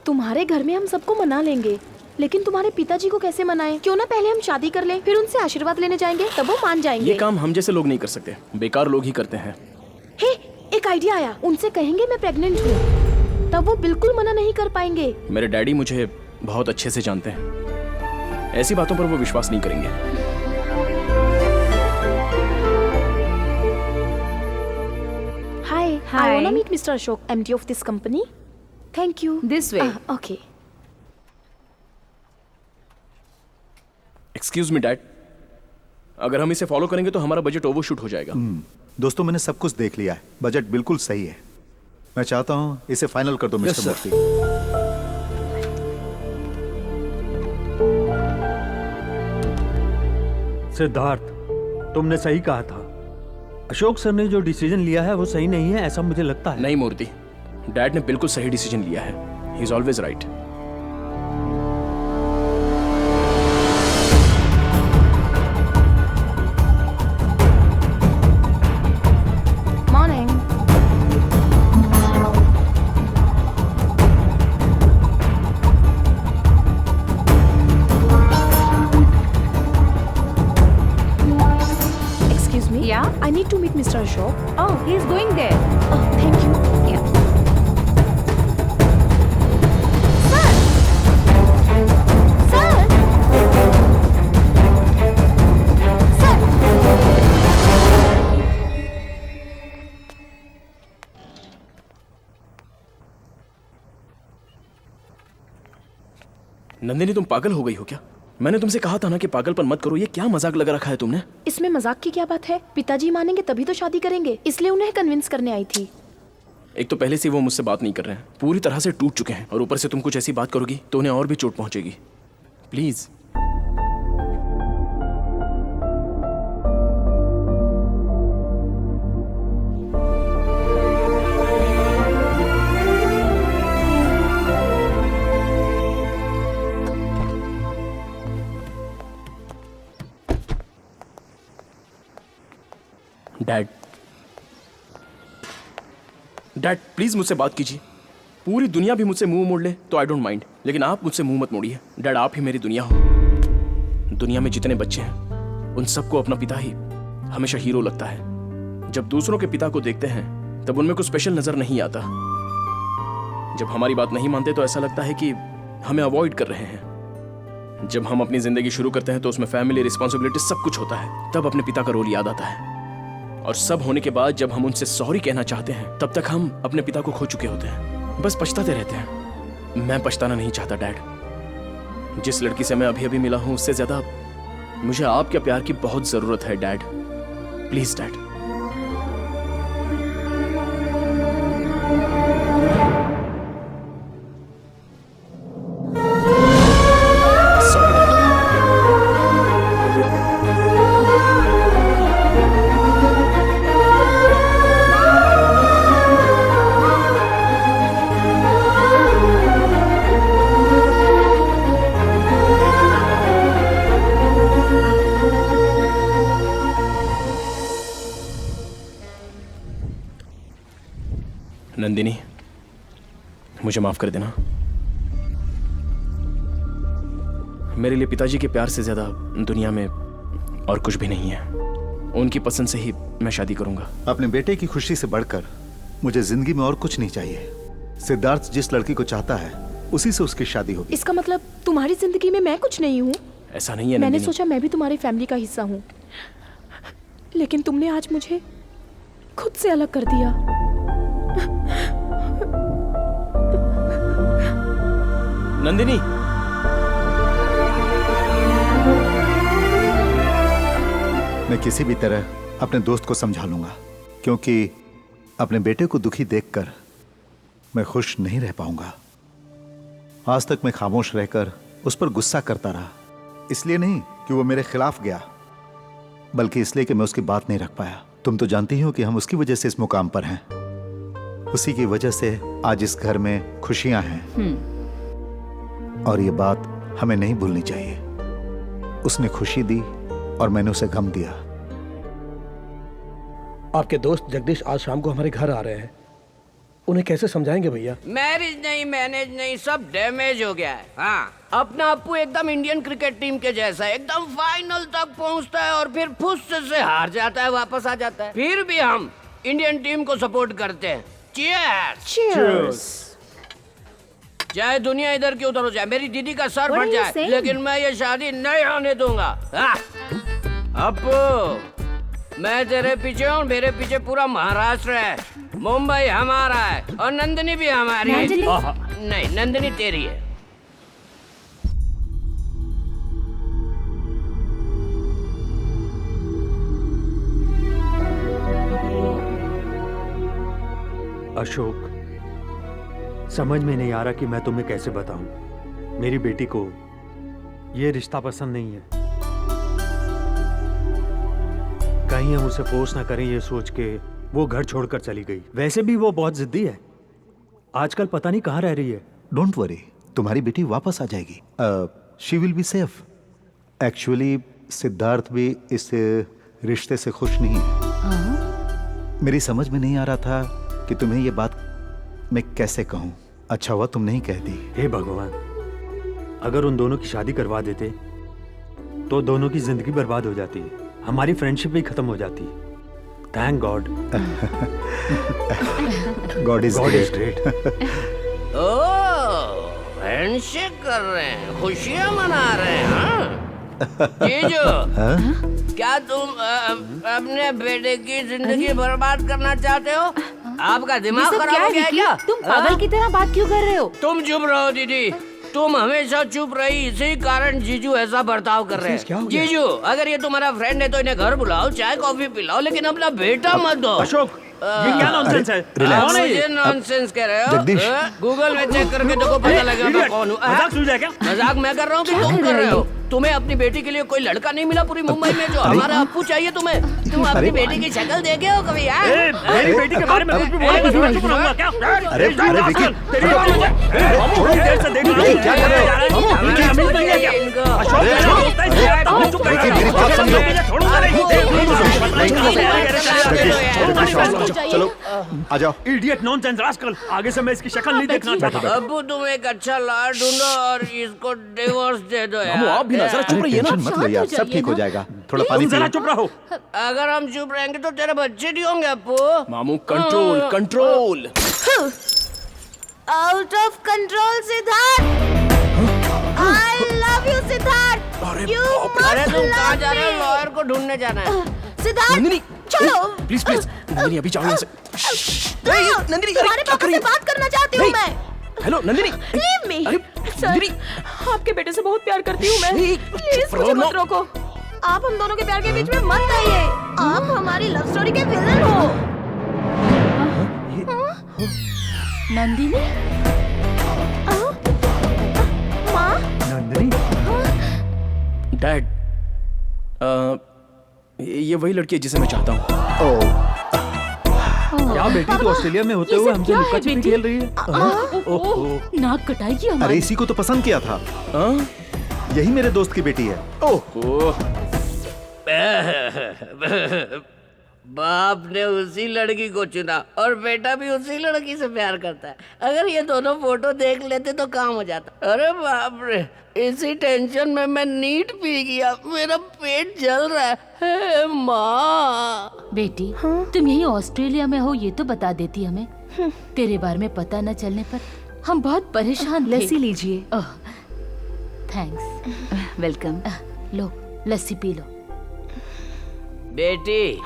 तुम्हारे घर में हम सबको मना लेंगे, लेकिन तुम्हारे पिताजी को कैसे मनाएं? क्यों ना पहले हम शादी कर लें, फिर उनसे आशीर्वाद लेने जाएंगे, तब वो मान जाएंगे। ये काम हम जैसे लोग नहीं कर सकते, बेकार लोग ही करते हैं। हे, एक आइडिया आया, उनसे कहेंगे मैं प्रेग्नेंट हूँ, तब वो बिल्कुल मना नहीं कर पाएंगे। मेरे डैडी मुझे बहुत अच्छे से जानते हैं, ऐसी बातों पर वो विश्वास नहीं करेंगे। Hi, I wanna meet Mr. Ashok, MD of this company. Thank you. This way. Okay. Excuse me dad, अगर हम इसे फॉलो करेंगे तो हमारा बजट ओवरशूट हो जाएगा। दोस्तों, मैंने सब कुछ देख लिया है, बजट बिल्कुल सही है। मैं चाहता हूं इसे फाइनल कर दो मिस्टर मूर्ति। सिद्धार्थ, तुमने सही कहा था। अशोक सर ने जो डिसीजन लिया है वो सही नहीं है, ऐसा मुझे लगता है। नहीं मूर्ति, डैड ने बिल्कुल सही डिसीजन लिया है। He is always right. Morning. Excuse me. Yeah? I need to meet Mr. Ashok. Oh, he is going there. Oh, thank you. Yeah. Nandini, तुम पागल हो गई हो क्या? मैंने तुमसे कहा था ना कि पागलपन मत करो। ये क्या मजाक लगा रखा है तुमने? इसमें मजाक की क्या बात है? पिताजी मानेंगे तभी तो शादी करेंगे, इसलिए उन्हें कन्विंस करने आई थी। एक तो पहले से वो मुझसे बात नहीं कर रहे हैं, पूरी तरह से टूट चुके हैं, और ऊपर से तुम कुछ ऐसी बात करोगी तो उन्हें और भी चोट पहुंचेगी। प्लीज। डैड, डैड प्लीज मुझसे बात कीजिए। पूरी दुनिया भी मुझसे मुंह मोड़ ले तो आई डोंट माइंड, लेकिन आप मुझसे मुंह मत मोड़िए। डैड, आप ही मेरी दुनिया हो। दुनिया में जितने बच्चे हैं उन सबको अपना पिता ही हमेशा हीरो लगता है। जब दूसरों के पिता को देखते हैं तब उनमें कुछ स्पेशल नजर नहीं आता। जब हमारी बात नहीं मानते तो ऐसा लगता है कि हमें अवॉइड कर रहे हैं। जब हम अपनी जिंदगी शुरू करते हैं तो उसमें फैमिली, रिस्पॉन्सिबिलिटी सब कुछ होता है, तब अपने पिता का रोल याद आता है। और सब होने के बाद जब हम उनसे सॉरी कहना चाहते हैं तब तक हम अपने पिता को खो चुके होते हैं, बस पछताते रहते हैं। मैं पछताना नहीं चाहता डैड। जिस लड़की से मैं अभी अभी मिला हूं उससे ज्यादा मुझे आपके प्यार की बहुत जरूरत है डैड। Please dad. नंदिनी, मुझे माफ कर देना। मेरे लिए पिताजी के प्यार से ज्यादा दुनिया में और कुछ भी नहीं है। उनकी पसंद से ही मैं शादी करूंगा। अपने बेटे की खुशी से बढ़कर मुझे जिंदगी में और कुछ नहीं चाहिए। सिद्धार्थ जिस लड़की को चाहता है उसी से उसकी शादी होगी। इसका मतलब तुम्हारी जिंदगी में मैं कुछ नहीं हूँ? ऐसा नहीं है। मैंने सोचा मैं भी तुम्हारी फैमिली का हिस्सा हूँ, लेकिन तुमने आज मुझे खुद से अलग कर दिया। नंदिनी, मैं किसी भी तरह अपने दोस्त को समझा लूंगा, क्योंकि अपने बेटे को दुखी देखकर मैं खुश नहीं रह पाऊंगा। आज तक मैं खामोश रहकर उस पर गुस्सा करता रहा, इसलिए नहीं कि वो मेरे खिलाफ गया, बल्कि इसलिए कि मैं उसकी बात नहीं रख पाया। तुम तो जानती हो कि हम उसकी वजह से इस मुकाम पर हैं। उसी की वजह से आज इस घर में खुशियां हैं, और ये बात हमें नहीं भूलनी चाहिए। उसने खुशी दी और मैंने उसे गम दिया। आपके दोस्त जगदीश आज शाम को हमारे घर आ रहे हैं, उन्हें कैसे समझाएंगे भैया? मैरिज नहीं, मैनेज नहीं, सब डैमेज हो गया है। हाँ, अपना अप्पू एकदम इंडियन क्रिकेट टीम के जैसा है, एकदम फाइनल तक पहुंचता है और फिर फुस से हार जाता है, वापस आ जाता है। फिर भी हम इंडियन टीम को सपोर्ट करते हैं। चीयर्स। चाहे दुनिया इधर की उधर हो जाए, मेरी दीदी का सर फट जाए, लेकिन मैं ये शादी नहीं होने दूंगा। अप्पू, मैं तेरे पीछे हूँ, मेरे पीछे पूरा महाराष्ट्र है। मुंबई हमारा है और नंदिनी भी हमारी है। नहीं, नंदिनी तेरी है। अशोक, समझ में नहीं आ रहा कि मैं तुम्हें कैसे बताऊं। मेरी बेटी को ये रिश्ता पसंद नहीं है। कहीं हम उसे फोर्स ना करें ये सोच के वो घर छोड़कर चली गई। वैसे भी वो बहुत जिद्दी है, आजकल पता नहीं कहाँ रह रही है। डोंट वरी, तुम्हारी बेटी वापस आ जाएगी। She will be safe. Actually Siddharth भी इस रिश्ते से खुश नहीं है। मेरी समझ में नहीं आ रहा था कि तुम्हें ये बात मैं कैसे कहूं। अच्छा हुआ तुम नहीं कहती। हे भगवान, अगर उन दोनों की शादी करवा देते तो दोनों की जिंदगी बर्बाद हो जाती, हमारी फ्रेंडशिप भी खत्म हो जाती। Thank God. God is great. Oh, handshake कर रहे हैं, खुशियां मना रहे हैं। हाँ? जीजू, क्या तुम अपने बेटे की जिंदगी बर्बाद करना चाहते हो? आपका दिमाग खराब हो गया है क्या? तुम पागल की तरह बात क्यों कर रहे हो? तुम चुप रहो दीदी, तुम हमेशा चुप रही, इसी कारण जीजू ऐसा बर्ताव कर रहे हैं। जीजू, अगर ये तुम्हारा फ्रेंड है तो इन्हें घर बुलाओ, चाय कॉफी पिलाओ, लेकिन अपना बेटा मत दो। अशोक, ये क्या नॉनसेंस है? कौन है ये नॉनसेंस कह रहे हो? गूगल में चेक करके देखो, पता लगेगा मैं कौन हूँ। मजाक सुन रहे क्या? मजाक मैं कर रहा हूँ कि तुम कर रहे हो? तुम्हें अपनी बेटी के लिए कोई लड़का नहीं मिला पूरी मुंबई में जो हमारा अप्पू चाहिए तुम्हें? तुम अपनी बेटी की शक्ल देखे हो कभी? मेरी बेटी के बारे में कुछ भी बोले तो मैं चुप रहूंगा क्या? अरे विकी, तेरी बात थोड़ी देर से देख रहा हूं। क्या कर रहे हो? चलो आ जाओ। इडियट, नॉनसेंस, रास्कल, आगे से मैं इसकी शक्ल नहीं देखना चाहता। अप्पू, तुम एक अच्छा लाड़ ढूंढो और इसको डिवोर्स दे दो यार। आप भी ना जरा चुप रहिए ना। मत लो यार, सब ठीक हो जाएगा। थोड़ा पानी जरा पियो। चुप रहो। अगर हम चुप रहेंगे तो तेरे बच्चे नहीं होंगे अप्पू। मामू, control control. Out of control Siddharth. I love you Siddharth. अरे तुम कहाँ जा रहे हो? लॉयर को ढूंढने जाना है। सिद्धार्थ, चलो। प्लीज प्लीज, नंदिनी अभी जाओ यहाँ से। नंदिनी, तुम्हारे पापा से बात करना चाहती हूँ मैं। हेलो नंदिनी। Leave me. अरे सर, आपके बेटे से बहुत प्यार करती हूँ मैं। प्लीज मुझे मत रोको। आप हम दोनों के प्यार के बीच में मत आइए। आप हमारी लव स्टोरी के विलन हो। नंदिनी, माँ, नंदिनी, डैड, ये वही लड़की है जिसे मैं चाहता हूँ। क्या बेटी तो ऑस्ट्रेलिया में होते हुए हमसे लुका छिपी खेल रही है? ओह, नाक कटाएगी हमारी। अरे इसी को तो पसंद किया था। यही मेरे दोस्त की बेटी है। बाप ने उसी लड़की को चुना और बेटा भी उसी लड़की से प्यार करता है। अगर ये दोनों फोटो देख लेते तो काम हो जाता। अरे बाप रे, इसी टेंशन में मैं नीट पी गया। मेरा पेट जल रहा है। हे माँ। बेटी, तुम यही ऑस्ट्रेलिया में हो ये तो बता देती हमें। तेरे बारे में पता न चलने पर हम बहुत परेशान थे। लस्सी लीजिए। थैंक्स। वेलकम। लो, लस्सी पी लो। बेटी,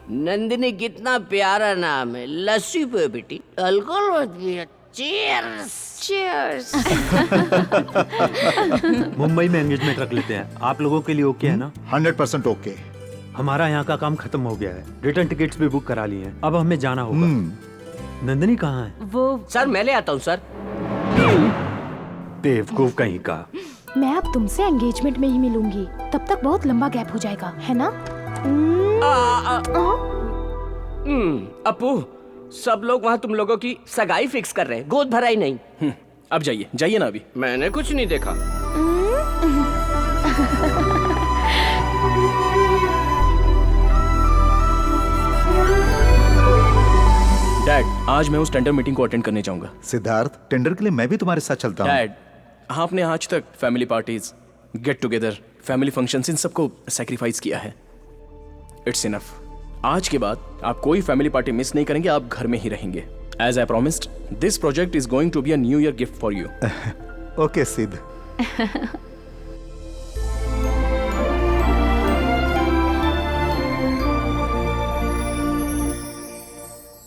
नंदिनी कितना प्यारा नाम है। लस्सी पे बेटी, अल्कोहल मत पियो। चीयर्स। चीयर्स। मुंबई में एंगेजमेंट रख लेते हैं। आप लोगों के लिए ओके है ना? 100% ओके। हमारा यहाँ का काम खत्म हो गया है। रिटर्न टिकट्स भी बुक करा लिए हैं। अब हमें जाना होगा। नंदिनी कहाँ है? वो सर मैं ले आता हूँ सर। बेवकूफ कहीं का। मैं अब तुमसे एंगेजमेंट में ही मिलूंगी। तब तक बहुत लंबा गैप हो जाएगा, है ना? अपू, सब लोग वहाँ तुम लोगों की सगाई फिक्स कर रहे हैं, गोद भराई नहीं। अब जाइए, जाइए ना अभी। मैंने कुछ नहीं देखा। डैड, आज मैं उस टेंडर मीटिंग को अटेंड करने जाऊंगा। सिद्धार्थ, टेंडर के लिए मैं भी तुम्हारे साथ चलता हूँ। डैड, आपने आज तक family parties, get together, family functions, इन सबको सैक्रिफाइस किया है। It's enough. आज के बाद आप कोई फैमिली पार्टी मिस नहीं करेंगे। आप घर में ही रहेंगे। As I promised, this project is going to be a new year gift for you. Okay Siddh.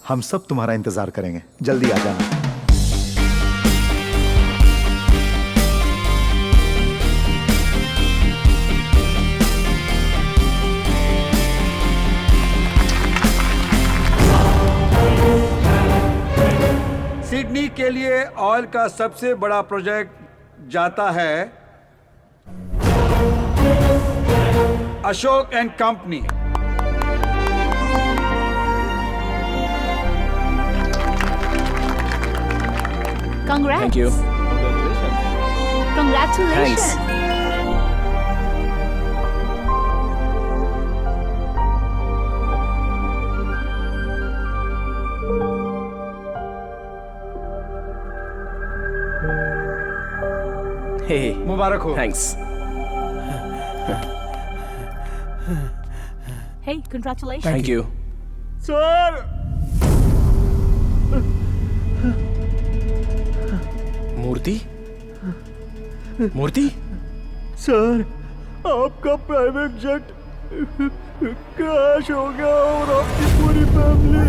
हम सब तुम्हारा इंतजार करेंगे। जल्दी आ जाना। सिडनी के लिए ऑयल का सबसे बड़ा प्रोजेक्ट जाता है Ashok and company. Congrats. Thank you. Congratulations. Thanks. Hey, मुबारक हो। Thanks. Hey, congratulations. Thank you. Sir, Murthy, Murthy, sir, आपका प्राइवेट जेट क्रैश हो गया और आपकी पूरी फैमिली।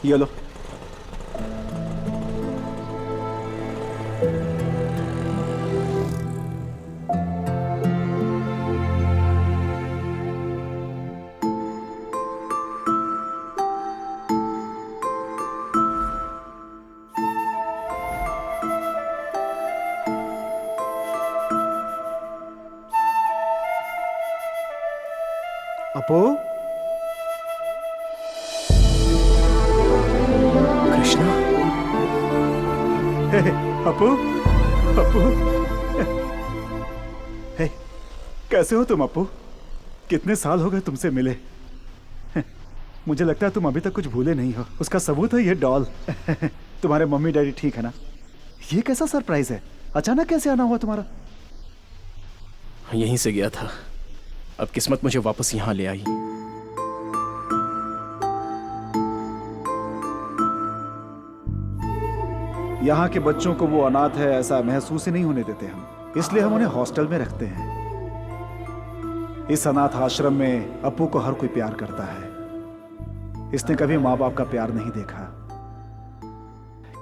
ये लो। अपू, कृष्णा, अपू, अपू, हे, कैसे हो तुम अपू? कितने साल हो गए तुमसे मिले? मुझे लगता है तुम अभी तक कुछ भूले नहीं हो। उसका सबूत है ये डॉल। तुम्हारे मम्मी डैडी ठीक है ना? ये कैसा सरप्राइज है? अचानक कैसे आना हुआ तुम्हारा? यहीं से गया था, अब किस्मत मुझे वापस यहाँ ले आई। यहाँ के बच्चों को वो अनाथ है ऐसा महसूस ही नहीं होने देते हम, इसलिए हम उन्हें हॉस्टल में रखते हैं। इस अनाथ आश्रम में अपू को हर कोई प्यार करता है। इसने कभी माँ बाप का प्यार नहीं देखा।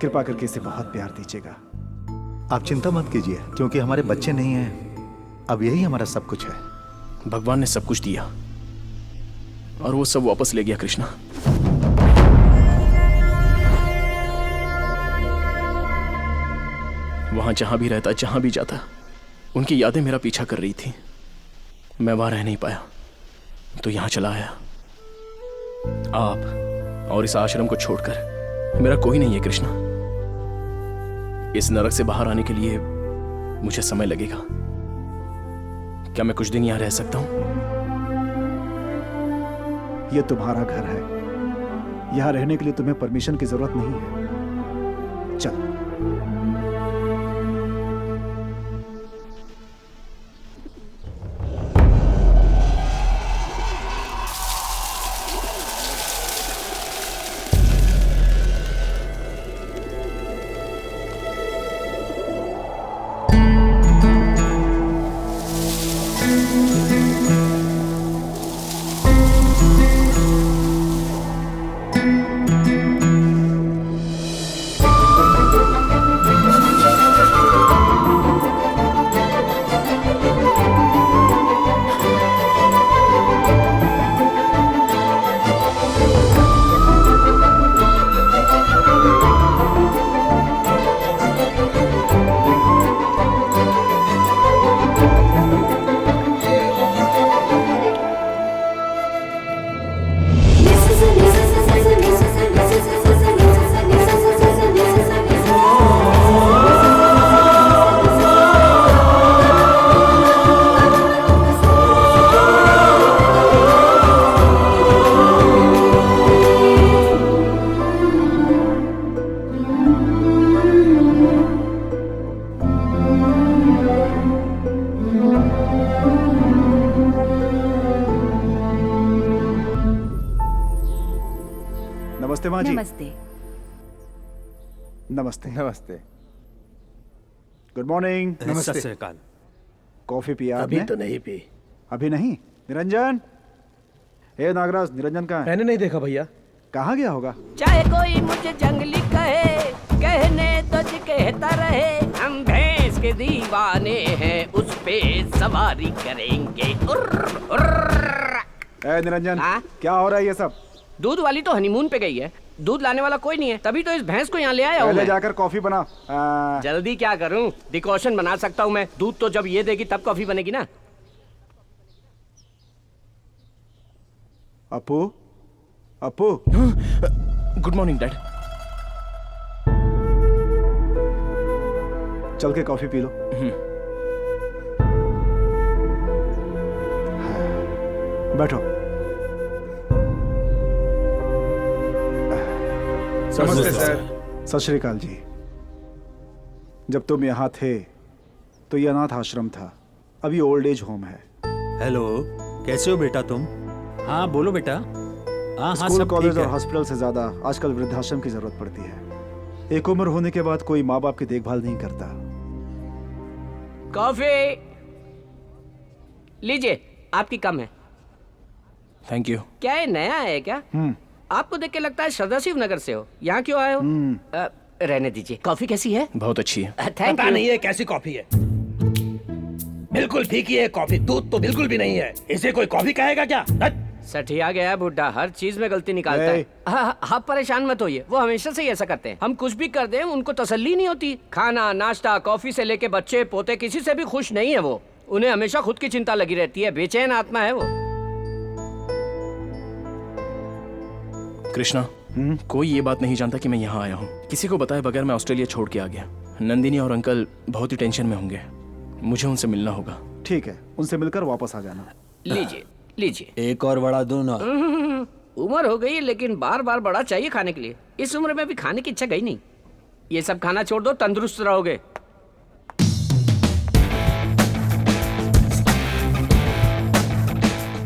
कृपा करके इसे बहुत प्यार दीजिएगा। आप चिंता मत कीजिए, क्योंकि हमारे बच्चे नहीं हैं, अब यही हमारा सब कुछ है। भगवान ने सब कुछ दिया और वो सब वापस ले गया कृष्णा। वहां जहां भी रहता, जहां भी जाता, उनकी यादें मेरा पीछा कर रही थी। मैं वहां रह नहीं पाया तो यहां चला आया। आप और इस आश्रम को छोड़कर मेरा कोई नहीं है कृष्णा। इस नरक से बाहर आने के लिए मुझे समय लगेगा। क्या मैं कुछ दिन यहां रह सकता हूं? यह तुम्हारा घर है, यहां रहने के लिए तुम्हें परमिशन की जरूरत नहीं है। चल। नमस्ते माँ जी। नमस्ते। नमस्ते। नमस्ते। Good morning. नमस्ते। सत श्री अकाल। कॉफी पिया अभी आपने? तो नहीं पी। अभी नहीं? निरंजन, हे नागराज, निरंजन कहाँ है? मैंने नहीं देखा भैया। कहाँ गया होगा? चाहे कोई मुझे जंगली कहे, कहने तो कहता रहे, हम भैंस के दीवाने हैं, उस पे सवारी करेंगे। निरंजन, क्या हो रहा है ये सब? दूध वाली तो हनीमून पे गई है, दूध लाने वाला कोई नहीं है, तभी तो इस भैंस को यहाँ ले आया हूँ। पहले जाकर कॉफी बना। जल्दी क्या करूँ, डिकॉशन बना सकता हूँ मैं। दूध तो जब ये देगी तब कॉफी बनेगी ना। Apu, Apu. Good morning dad. चल के कॉफी पी लो। बैठो। नमस्ते सर। सत श्री अकाल जी। जब तुम यहाँ थे तो ये अनाथ आश्रम था, अभी ओल्ड एज होम है। हेलो, कैसे हो बेटा तुम? हाँ बोलो बेटा। हाँ स्कूल, सब कॉलेज ठीक और है। हॉस्पिटल से ज्यादा आजकल वृद्धाश्रम की जरूरत पड़ती है। एक उम्र होने के बाद कोई माँ बाप की देखभाल नहीं करता। कॉफी लीजिए, आपकी कम है। Thank you. क्या ये नया है क्या? आपको देख के लगता है श्रद्धा शिव नगर से हो। यहाँ क्यों आए हो? रहने दीजिए। कॉफी कैसी है? बहुत अच्छी है। थैंक पता यू। नहीं है कैसी कॉफी है। बिल्कुल फीकी है कॉफी, दूध तो बिल्कुल भी नहीं है। इसे कोई कॉफी कहेगा क्या? सठिया गया बुड्ढा, हर चीज में गलती निकालता है। आप परेशान मत होइए, वो हमेशा से ही ऐसा करते हैं। हम कुछ भी कर दें उनको तसल्ली नहीं होती। खाना, नाश्ता, कॉफी से लेके बच्चे पोते, किसी से भी खुश नहीं है वो। उन्हें हमेशा खुद की चिंता लगी रहती है, बेचैन आत्मा है वो। कृष्णा, कोई ये बात नहीं जानता कि मैं यहाँ आया हूँ। किसी को बताए बगैर मैं ऑस्ट्रेलिया छोड़ के आ गया। नंदिनी और अंकल बहुत ही टेंशन में होंगे, मुझे उनसे मिलना होगा। ठीक है, उनसे मिलकर वापस आ जाना। लीजिए लीजिए। एक और बड़ा दूं ना? उम्र हो गई लेकिन बार बार बड़ा चाहिए खाने के लिए। इस उम्र में भी खाने की इच्छा गई नहीं। ये सब खाना छोड़ दो, तंदुरुस्त रहोगे।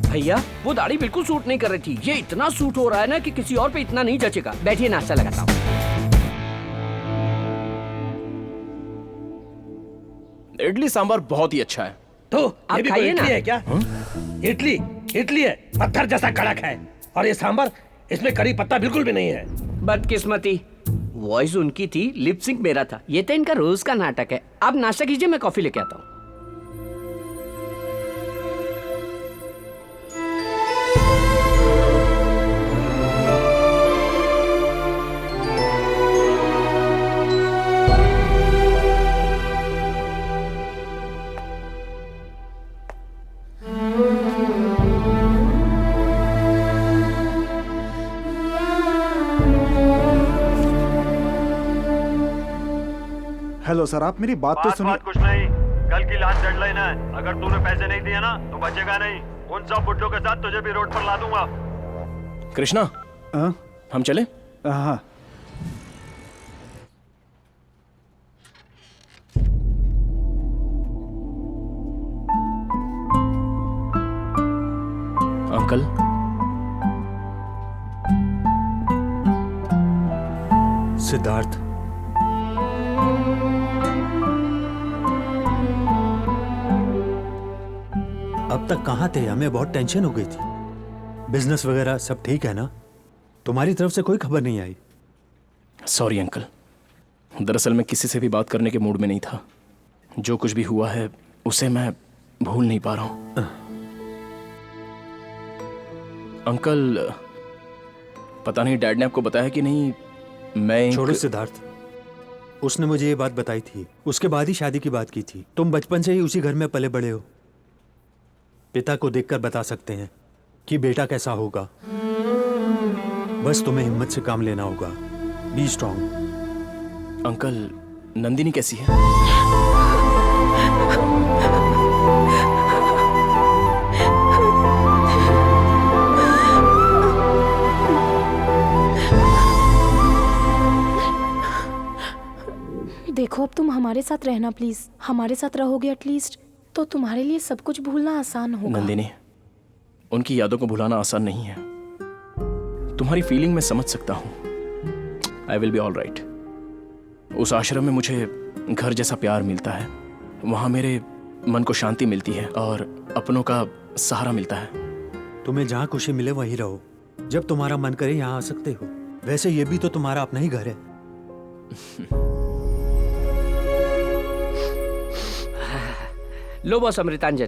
भैया वो दाढ़ी बिल्कुल सूट नहीं कर रही थी। ये इतना सूट हो रहा है ना कि किसी और पे इतना नहीं जचेगा। बैठिए, नाश्ता लगाता हूँ। इडली सांभर बहुत ही अच्छा है। तो आप ये भी खाइए कोई इडली ना। है क्या? इडली इडली है, पत्थर जैसा कड़क है। और ये सांभर, इसमें करी पत्ता बिल्कुल भी नहीं है। बदकिस्मती, वॉइस उनकी थी, लिप सिंक मेरा था। ये तो इनका रोज का नाटक है। आप नाश्ता कीजिए, मैं कॉफी लेके आता हूँ। हेलो सर, आप मेरी बात तो सुनिए। कुछ नहीं, कल की लास्ट डेडलाइन है। अगर तूने पैसे नहीं दिए ना तो बचेगा नहीं। उन सब बुड्ढों के साथ तुझे भी रोड पर ला दूंगा। कृष्णा, हम चले? हाँ। अंकल, सिद्धार्थ, अब तक कहाँ थे? हमें बहुत टेंशन हो गई थी। बिजनेस वगैरह सब ठीक है ना? तुम्हारी तरफ से कोई खबर नहीं आई? सॉरी अंकल, दरअसल मैं किसी से भी बात करने के मूड में नहीं था। जो कुछ भी हुआ है उसे मैं भूल नहीं पा रहा हूं। अंकल, पता नहीं डैड ने आपको बताया कि नहीं, मैं छोड़ो सिद्धार्थ, उसने मुझे ये बात बताई थी। उसके बाद ही शादी की बात की थी। तुम बचपन से ही उसी घर में पले बड़े हो। पिता को देखकर बता सकते हैं कि बेटा कैसा होगा। बस तुम्हें हिम्मत से काम लेना होगा। B strong. अंकल, नंदिनी कैसी है? देखो, अब तुम हमारे साथ रहना प्लीज। हमारे साथ रहोगे एटलीस्ट तो तुम्हारे लिए सब कुछ भूलना आसान होगा। नंदिनी, उनकी यादों को भुलाना आसान नहीं है। तुम्हारी फीलिंग मैं समझ सकता हूं। I will be all right. उस आश्रम में मुझे घर जैसा प्यार मिलता है। वहां मेरे मन को शांति मिलती है और अपनों का सहारा मिलता है। तुम्हें जहाँ खुशी मिले वहीं रहो। जब तुम्हारा मन करे यहाँ आ सकते हो। वैसे ये भी तो तुम्हारा अपना ही घर है। लो बॉस, अमृतांजन।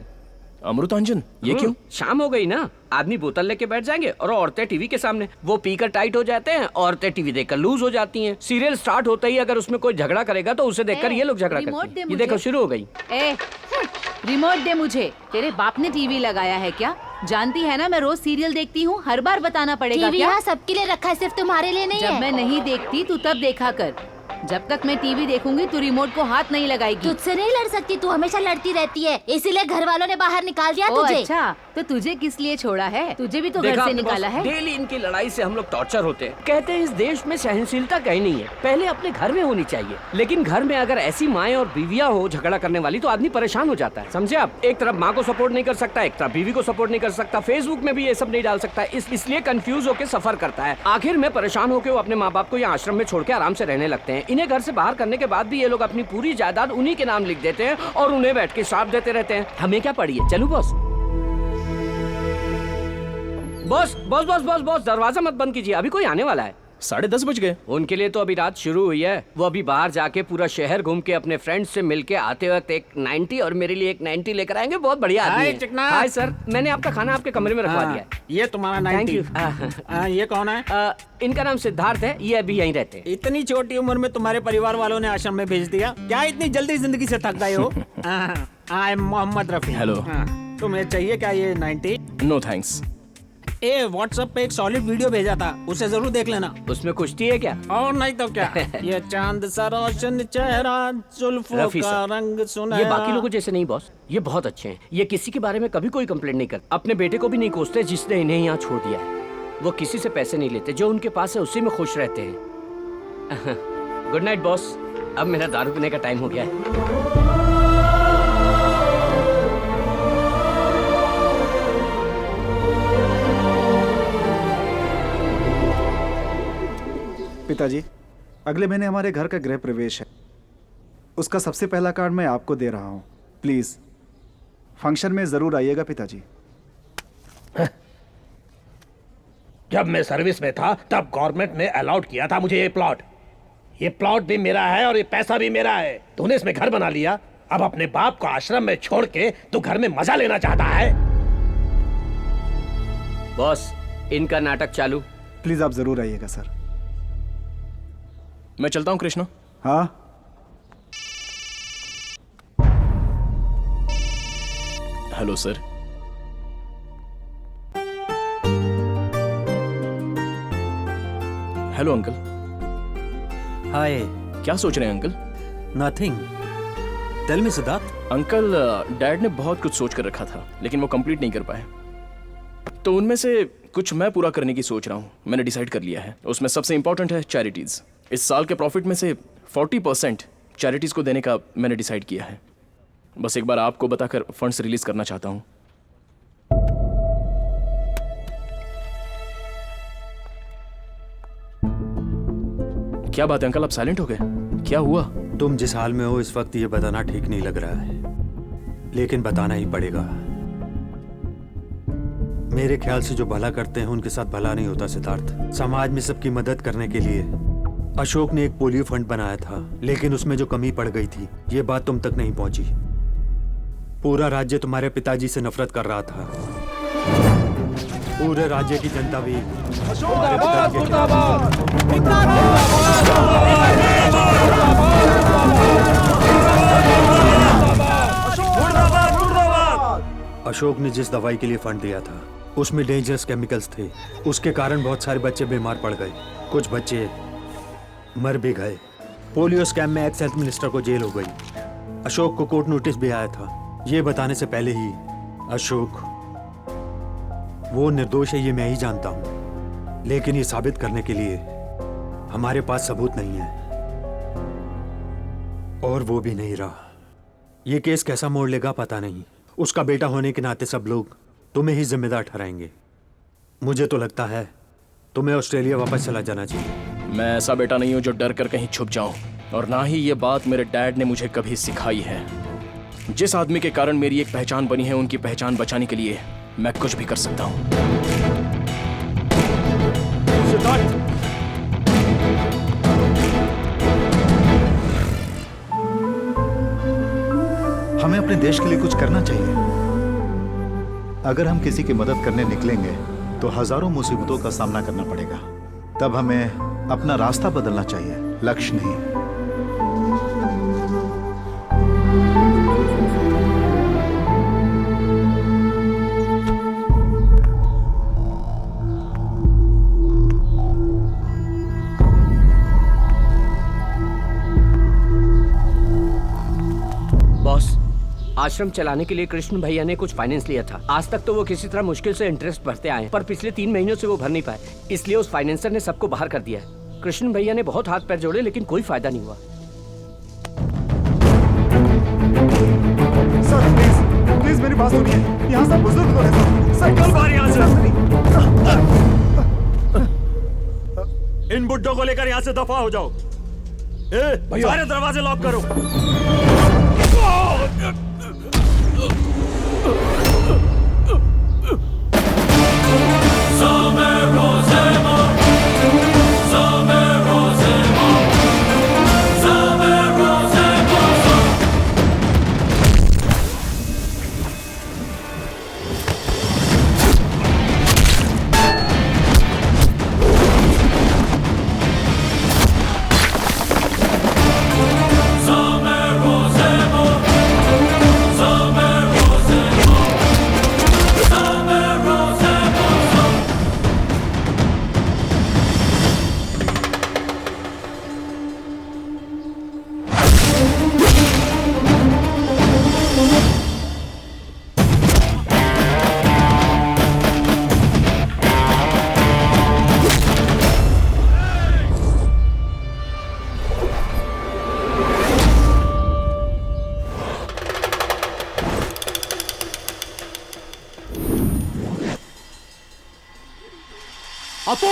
अमृतांजन? ये क्यों? शाम हो गई ना, आदमी बोतल लेके बैठ जाएंगे और औरतें टीवी के सामने। वो पीकर टाइट हो जाते हैं, औरतें टीवी देखकर लूज हो जाती हैं। सीरियल स्टार्ट होते ही अगर उसमें कोई झगड़ा करेगा तो उसे देखकर ये लोग झगड़ा करते हैं। ये देखो, शुरू हो गई। रिमोट दे मुझे। तेरे बाप ने टीवी लगाया है क्या? जानती है ना मैं रोज सीरियल देखती हूँ। हर बार बताना पड़ेगा टीवी क्या? यहाँ सबके लिए रखा है, सिर्फ तुम्हारे लिए नहीं है। जब मैं नहीं देखती तू तब देखा कर। जब तक मैं टीवी देखूंगी तू रिमोट को हाथ नहीं लगाएगी। तुझसे नहीं लड़ सकती, तू हमेशा लड़ती रहती है, इसीलिए घर वालों ने बाहर निकाल दिया तुझे। अच्छा, तो तुझे किस लिए छोड़ा है? तुझे भी तो घर से निकाला है। डेली इनकी लड़ाई से हम लोग टॉर्चर होते हैं। कहते हैं इस देश में सहनशीलता कहीं नहीं है, पहले अपने घर में होनी चाहिए। लेकिन घर में अगर ऐसी माएं और बीवियां हो झगड़ा करने वाली तो आदमी परेशान हो जाता है। समझे आप? एक तरफ माँ को सपोर्ट नहीं कर सकता, एक तरफ बीवी को सपोर्ट नहीं कर सकता, फेसबुक में भी ये सब नहीं डाल सकता, इसलिए कंफ्यूज होकर सफर करता है। आखिर में परेशान होकर वो अपने माँ बाप को यहाँ आश्रम में छोड़ के आराम से रहने लगते हैं। इन्हें घर से बाहर करने के बाद भी ये लोग अपनी पूरी जायदाद उन्हीं के नाम लिख देते हैं और उन्हें बैठ के श्राप देते रहते हैं। हमें क्या पड़ी है? चलूं boss? Boss boss boss boss boss, दरवाजा मत बंद कीजिए, अभी कोई आने वाला है। 10:30 बज गए। उनके लिए तो अभी रात शुरू हुई है। वो अभी बाहर जाके पूरा शहर घूम के अपने फ्रेंड्स से मिलके आते वक्त एक 90 और मेरे लिए एक 90 लेकर आएंगे। बहुत बढ़िया आदमी है। चिकना। हाय सर, मैंने आपका खाना आपके कमरे में रखवा दिया है। ये तुम्हारा 90। Thank you. ये कौन है? इनका नाम सिद्धार्थ है, ये अभी यहीं रहते हैं। इतनी छोटी उम्र में तुम्हारे परिवार वालों ने आश्रम में भेज दिया? क्या इतनी जल्दी जिंदगी से थक गए हो? I am Mohammed Rafi. Hello. तुम्हें चाहिए क्या ये 90? No thanks. ए व्हाट्सएप पे एक सॉलिड वीडियो भेजा था, उसे जरूर देख लेना। उसमें कुश्ती है क्या? और नहीं तो क्या। ये चांद सा रोशन चेहरा, जुल्फों का रंग सुनहरा। ये बाकी लोगों जैसे नहीं बॉस, ये बहुत अच्छे हैं। ये किसी के बारे में कभी कोई कंप्लेंट नहीं करते, अपने बेटे को भी नहीं कोसते जिसने इन्हें यहाँ छोड़ दिया है। वो किसी से पैसे नहीं लेते, जो उनके पास है उसी में खुश रहते हैं। गुड नाइट बॉस, अब मेरा दारू पीने का टाइम हो गया है। पिताजी, अगले महीने हमारे घर का गृह प्रवेश है। उसका सबसे पहला कार्ड मैं आपको दे रहा हूँ। प्लीज फंक्शन में जरूर आइएगा पिताजी। जब मैं सर्विस में था तब गवर्नमेंट ने अलाउड किया था मुझे ये प्लॉट। ये प्लॉट भी मेरा है और ये पैसा भी मेरा है। तूने इसमें घर बना लिया, अब अपने बाप को आश्रम में छोड़ के तू घर में मजा लेना चाहता है। बॉस, इनका नाटक चालू। प्लीज आप जरूर आइएगा सर। मैं चलता हूं कृष्णा। हाँ, hello sir. Hello uncle. Hi. क्या सोच रहे हैं uncle? Nothing. Tell me Siddharth. Uncle, dad ने बहुत कुछ सोच कर रखा था लेकिन वो कंप्लीट नहीं कर पाए, तो उनमें से कुछ मैं पूरा करने की सोच रहा हूँ। मैंने डिसाइड कर लिया है। उसमें सबसे इंपॉर्टेंट है चैरिटीज। इस साल के प्रॉफिट में से 40% चैरिटीज को देने का मैंने डिसाइड किया है। बस एक बार आपको बताकर फंड्स रिलीज करना चाहता हूँ। क्या बात है अंकल, आप साइलेंट हो गए? क्या हुआ? तुम जिस हाल में हो इस वक्त ये बताना ठीक नहीं लग रहा है, लेकिन बताना ही पड़ेगा। मेरे ख्याल से जो भला करते हैं उनके साथ भला नहीं होता सिद्धार्थ। समाज में सबकी मदद करने के लिए अशोक ने एक पोलियो फंड बनाया था, लेकिन उसमें जो कमी पड़ गई थी ये बात तुम तक नहीं पहुंची। पूरा राज्य तुम्हारे पिताजी से नफरत कर रहा था। पूरे राज्य की जनता भी अशोक ने जिस दवाई के लिए फंड दिया था उसमें डेंजरस केमिकल्स थे। उसके कारण बहुत सारे बच्चे बीमार पड़ गए, कुछ बच्चे मर भी गए। पोलियो स्कैम में एक्स हेल्थ मिनिस्टर को जेल हो गई। अशोक को कोर्ट नोटिस भी आया था। ये बताने से पहले ही अशोक वो निर्दोष है ये मैं ही जानता हूं, लेकिन ये साबित करने के लिए हमारे पास सबूत नहीं है, और वो भी नहीं रहा। ये केस कैसा मोड़ लेगा पता नहीं। उसका बेटा होने के नाते सब लोग तुम्हें ही जिम्मेदार ठहराएंगे। मुझे तो लगता है तुम्हें ऑस्ट्रेलिया वापस चला जाना चाहिए। मैं ऐसा बेटा नहीं हूं जो डर कर कहीं छुप जाऊं, और ना ही ये बात मेरे डैड ने मुझे कभी सिखाई है। जिस आदमी के कारण मेरी एक पहचान बनी है, उनकी पहचान बचाने के लिए मैं कुछ भी कर सकता हूं। हमें अपने देश के लिए कुछ करना चाहिए। अगर हम किसी की मदद करने निकलेंगे तो हजारों मुसीबतों का सामना करना पड़ेगा। तब हमें अपना रास्ता बदलना चाहिए, लक्ष्य नहीं। बॉस, आश्रम चलाने के लिए कृष्ण भैया ने कुछ फाइनेंस लिया था। आज तक तो वो किसी तरह मुश्किल से इंटरेस्ट भरते आए, पर पिछले 3 महीनों से वो भर नहीं पाए। इसलिए उस फाइनेंसर ने सबको बाहर कर दिया है। कृष्ण भैया ने बहुत हाथ पैर जोड़े लेकिन कोई फायदा नहीं हुआ। सर प्लीज प्लीज मेरी बात सुनिए। यहाँ सब बुजुर्ग लोग हैं सर। निकल बाहर यहाँ से। इन बुड्ढों को लेकर यहाँ से दफा हो जाओ। सारे दरवाजे लॉक करो। अपू!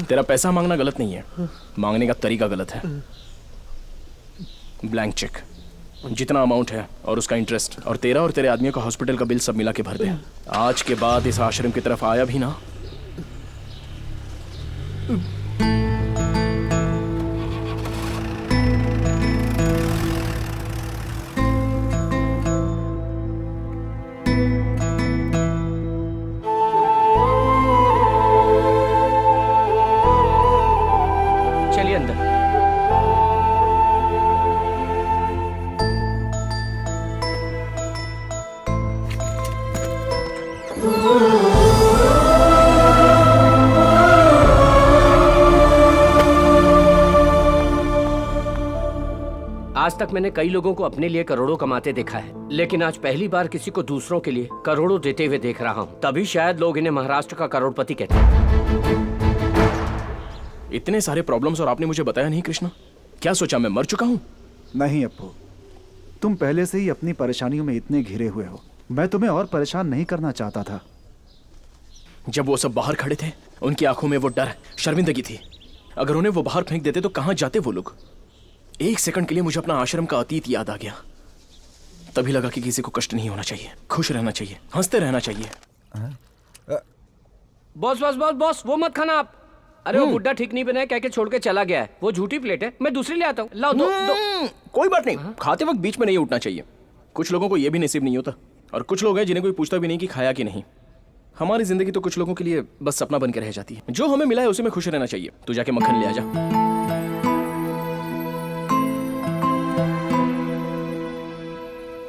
तेरा पैसा मांगना गलत नहीं है, मांगने का तरीका गलत है। ब्लैंक चेक, जितना अमाउंट है और उसका इंटरेस्ट और तेरा और तेरे आदमियों का हॉस्पिटल का बिल सब मिला के भर दे। आज के बाद इस आश्रम की तरफ आया भी ना। चलिए अंदर। आज तक मैंने कई लोगों को अपने लिए करोड़ों कमाते देखा है, लेकिन आज पहली बार किसी को दूसरों के लिए करोड़ों देते हुए देख रहा हूँ। तभी शायद लोग इन्हें महाराष्ट्र का करोड़पति कहते हैं। इतने सारे प्रॉब्लम्स और आपने मुझे बताया नहीं कृष्णा। क्या सोचा मैं मर चुका हूँ? नहीं अप्पू, तुम पहले से ही अपनी परेशानियों में इतने घिरे हुए हो। मैं तुम्हें और परेशान नहीं करना चाहता था। जब वो सब बाहर खड़े थे, उनकी आंखों में वो डर, शर्मिंदगी थी। अगर उन्हें वो बाहर फेंक देते तो कहां जाते वो लोग? एक सेकंड के लिए मुझे अपना आश्रम का अतीत याद आ गया। तभी लगा कि किसी को कष्ट नहीं होना चाहिए, खुश रहना चाहिए, हंसते रहना चाहिए। बॉस बॉस बॉस बॉस, वो मत खाना आप। अरे वो बुड्ढा ठीक नहीं बना है, कह के छोड़ के चला गया है। वो झूठी प्लेट है, मैं दूसरी ले आता हूँ। लाओ दो। कोई बात नहीं, खाते वक्त बीच में नहीं उठना चाहिए। कुछ लोगों को यह भी नसीब नहीं होता, और कुछ लोग हैं जिन्हें कोई पूछता भी नहीं कि खाया कि नहीं। हमारी जिंदगी तो कुछ लोगों के लिए बस सपना बन के रह जाती है। जो हमें मिला है उसी में खुश रहना चाहिए। तू जाके मक्खन ले आ जा।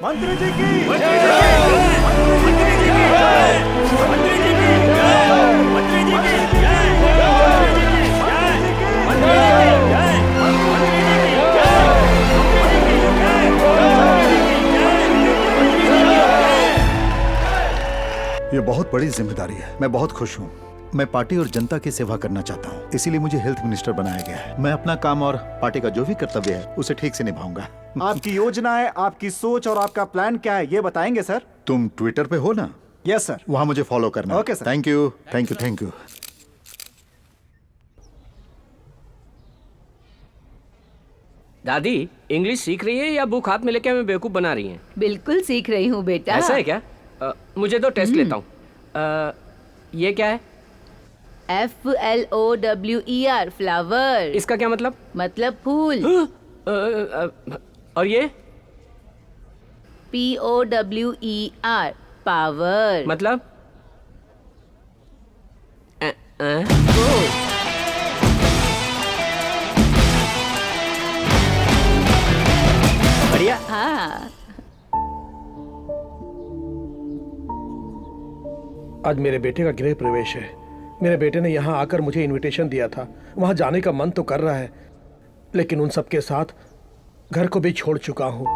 मंत्री जी की ये बहुत बड़ी जिम्मेदारी है। मैं बहुत खुश हूँ। मैं पार्टी और जनता की सेवा करना चाहता हूँ, इसीलिए मुझे हेल्थ मिनिस्टर बनाया गया है। मैं अपना काम और पार्टी का जो भी कर्तव्य है उसे ठीक से निभाऊंगा। आपकी योजना है, आपकी सोच और आपका प्लान क्या है, ये बताएंगे सर? तुम ट्विटर पे हो ना? Yes sir. वहां मुझे फॉलो करना। Okay sir. Thank you, thank you, thank you. दादी इंग्लिश सीख रही है या बुक हाथ में लेके हमें बेवकूफ बना रही है? बिल्कुल सीख रही हूँ बेटा। ऐसा है क्या? मुझे तो टेस्ट लेता हूँ। ये क्या है? FLOWER, flower. इसका क्या मतलब? मतलब फूल। और ये? POWER, power. मतलब? बढ़िया। हाँ। आज मेरे बेटे का गृह प्रवेश है। मेरे बेटे ने यहाँ आकर मुझे इनविटेशन दिया था। वहाँ जाने का मन तो कर रहा है, लेकिन उन सबके साथ घर को भी छोड़ चुका हूँ,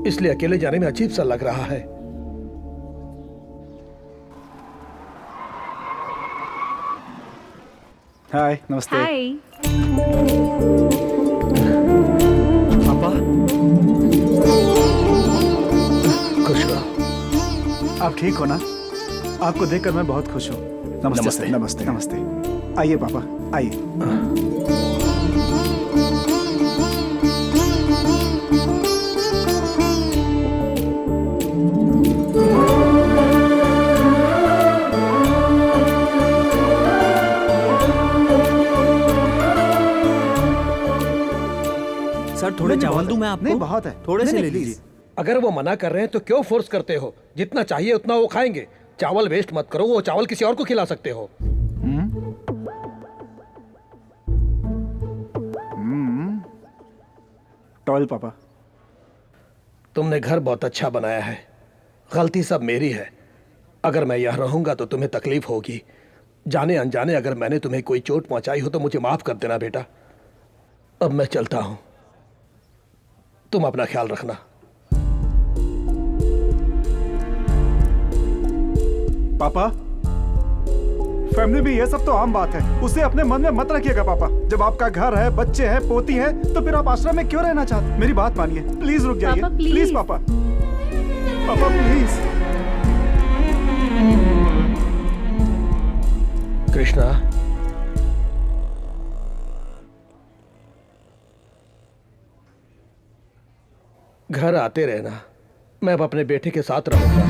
इसलिए अकेले जाने में अजीब सा लग रहा है। हाय, नमस्ते। हाय। पापा, खुश रहो। आप ठीक हो ना? आपको देखकर मैं बहुत खुश हूँ। नमस्ते नमस्ते। नमस्ते नमस्ते। आइए पापा, आइए। सर थोड़े चावल दूं मैं आपको? नहीं, बहुत है। थोड़े से नहीं, ले नहीं, लीजिए। अगर वो मना कर रहे हैं तो क्यों फोर्स करते हो? जितना चाहिए उतना वो खाएंगे। चावल वेस्ट मत करो, वो चावल किसी और को खिला सकते हो। टॉयल पापा। तुमने घर बहुत अच्छा बनाया है, गलती सब मेरी है। अगर मैं यहाँ रहूंगा तो तुम्हें तकलीफ होगी। जाने अनजाने अगर मैंने तुम्हें कोई चोट पहुंचाई हो तो मुझे माफ कर देना बेटा। अब मैं चलता हूं, तुम अपना ख्याल रखना। पापा, फैमिली में ये सब तो आम बात है, उसे अपने मन में मत रखिएगा पापा। जब आपका घर है, बच्चे हैं, पोती है, तो फिर आप आश्रम में क्यों रहना चाहते? मेरी बात मानिए, प्लीज रुक जाइए। पापा, प्लीज पापा, पापा प्लीज। कृष्णा, घर आते रहना, मैं अब अपने बेटे के साथ रहूंगा।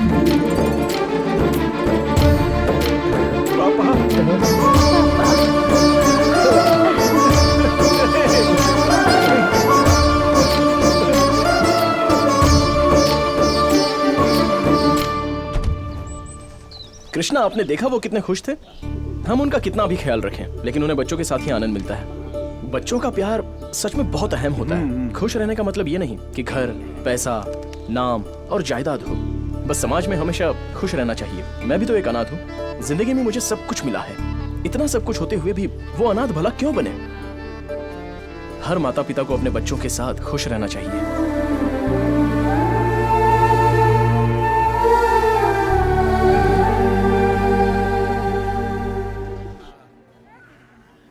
कृष्णा, आपने देखा वो कितने खुश थे? हम उनका कितना भी ख्याल रखें, लेकिन उन्हें बच्चों के साथ ही आनंद मिलता है। बच्चों का प्यार सच में बहुत अहम होता है। खुश रहने का मतलब ये नहीं कि घर, पैसा, नाम और जायदाद हो। बस समाज में हमेशा खुश रहना चाहिए। मैं भी तो एक अनाथ हूँ। जिंदगी में मुझे सब कुछ मिला है, इतना सब कुछ होते हुए भी वो अनाथ भला क्यों बने? हर माता पिता को अपने बच्चों के साथ खुश रहना चाहिए।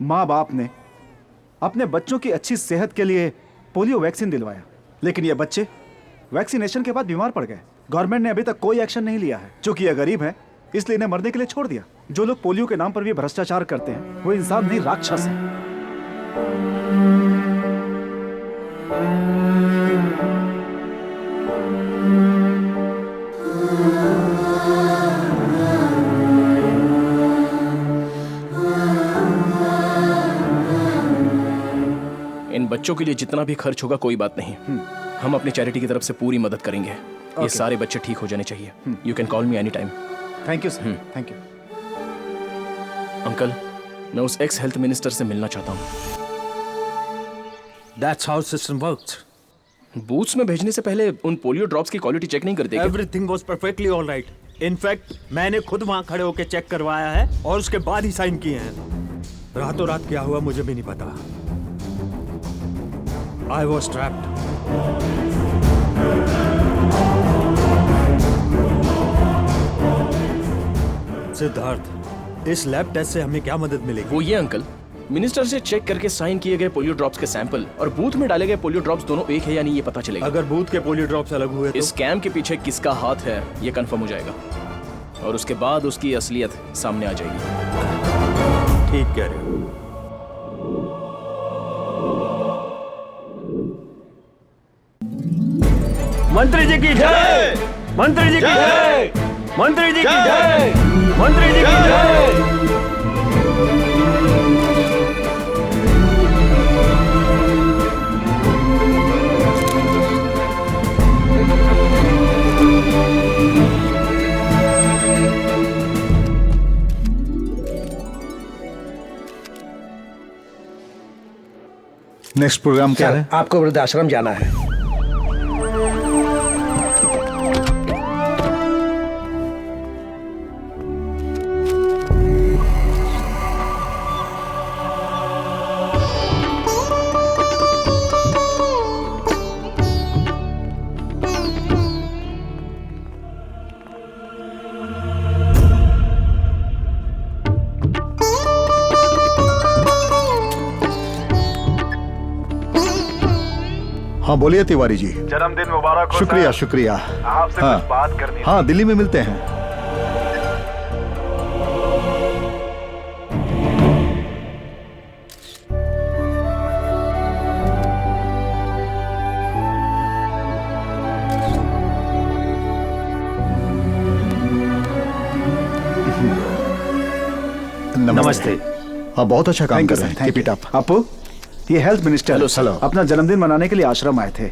माँ बाप ने अपने बच्चों की अच्छी सेहत के लिए पोलियो वैक्सीन दिलवाया, लेकिन ये बच्चे वैक्सीनेशन के बाद बीमार पड़ गए। गवर्नमेंट ने अभी तक कोई एक्शन नहीं लिया है। चूंकि ये गरीब है इसलिए इन्हें मरने के लिए छोड़ दिया। जो लोग पोलियो के नाम पर भी भ्रष्टाचार करते हैं वो इंसान नहीं, राक्षस है। इन बच्चों के लिए जितना भी खर्च होगा कोई बात नहीं, हम अपनी चैरिटी की तरफ से पूरी मदद करेंगे। ये सारे बच्चे ठीक हो जाने चाहिए। You can call me any time. Thank you sir, thank you. Uncle, मैं उस एक्स हेल्थ मिनिस्टर से मिलना चाहता हूँ। That's how system works. Booths में भेजने से पहले उन पोलियो ड्रॉप्स की क्वालिटी चेक नहीं करते क्या? Everything was perfectly all right. In fact, मैंने खुद वहाँ खड़े होकर चेक करवाया है और उसके बाद ही साइन किए हैं। रातों रात क्या हुआ मुझे भी नहीं पता। I was trapped. सिद्धार्थ, इस लैब टेस्ट से हमें क्या मदद मिलेगी? वो ये अंकल, मिनिस्टर से चेक करके साइन किए गए पोलियो ड्रॉप्स के सैंपल और बूथ में डाले गए पोलियो ड्रॉप्स दोनों एक है या नहीं ये पता चलेगा। अगर बूथ के पोलियो ड्रॉप्स अलग हुए तो? इस स्कैम के पीछे किसका हाथ है ये कंफर्म हो जाएगा और उसके बाद उसकी असलियत सामने आ जाएगी। ठीक कह रहे हो। मंत्री जी की जय! मंत्री जी की जय! मंत्री जी की जय! मंत्री जी की जय! नेक्स्ट प्रोग्राम क्या है? आपको वृद्धाश्रम जाना है। हाँ बोलिए तिवारी जी। जन्मदिन मुबारक हो। शुक्रिया शुक्रिया। आपसे हाँ, कुछ बात करनी है। हाँ दिल्ली में मिलते हैं। नमस्ते। हाँ बहुत अच्छा काम कर रहे हैं। Keep it up. आपू, ये हेल्थ मिनिस्टर हेलो। अपना जन्मदिन मनाने के लिए आश्रम आए थे।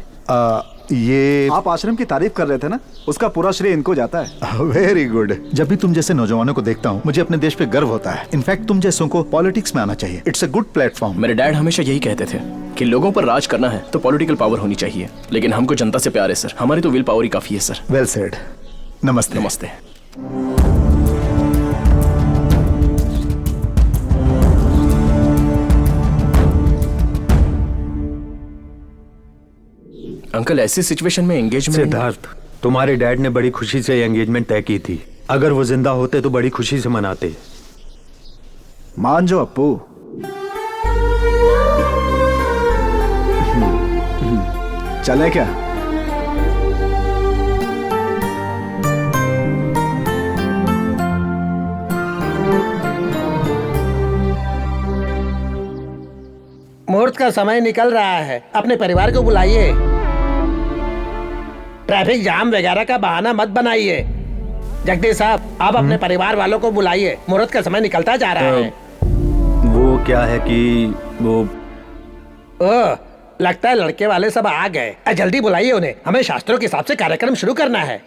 ये आप आश्रम की तारीफ कर रहे थे ना, उसका पूरा श्रेय इनको जाता है। Very good. जब भी तुम जैसे नौजवानों को देखता हूँ मुझे अपने देश पे गर्व होता है। इनफैक्ट तुम जैसों को पॉलिटिक्स में आना चाहिए। It's a good platform. मेरे डैड हमेशा यही कहते थे कि लोगों पर राज करना है तो पॉलिटिकल पावर होनी चाहिए, लेकिन हमको जनता से प्यार है सर, हमारी तो विल पावर ही काफी है सर। Well said. नमस्ते। नमस्ते। अंकल ऐसी सिचुएशन में एंगेजमेंट। सिद्धार्थ, तुम्हारे डैड ने बड़ी खुशी से एंगेजमेंट तय की थी। अगर वो जिंदा होते तो बड़ी खुशी से मनाते। मान जो अप्पू। चले क्या? मुहूर्त का समय निकल रहा है, अपने परिवार को बुलाइए। ट्रैफिक जाम वगैरह का बहाना मत बनाइए। जगदीश साहब, आप अपने परिवार वालों को बुलाइए, मुहूर्त का समय निकलता जा रहा है। वो क्या है कि वो लगता है लड़के वाले सब आ गए। जल्दी बुलाइए उन्हें, हमें शास्त्रों के हिसाब से कार्यक्रम शुरू करना है।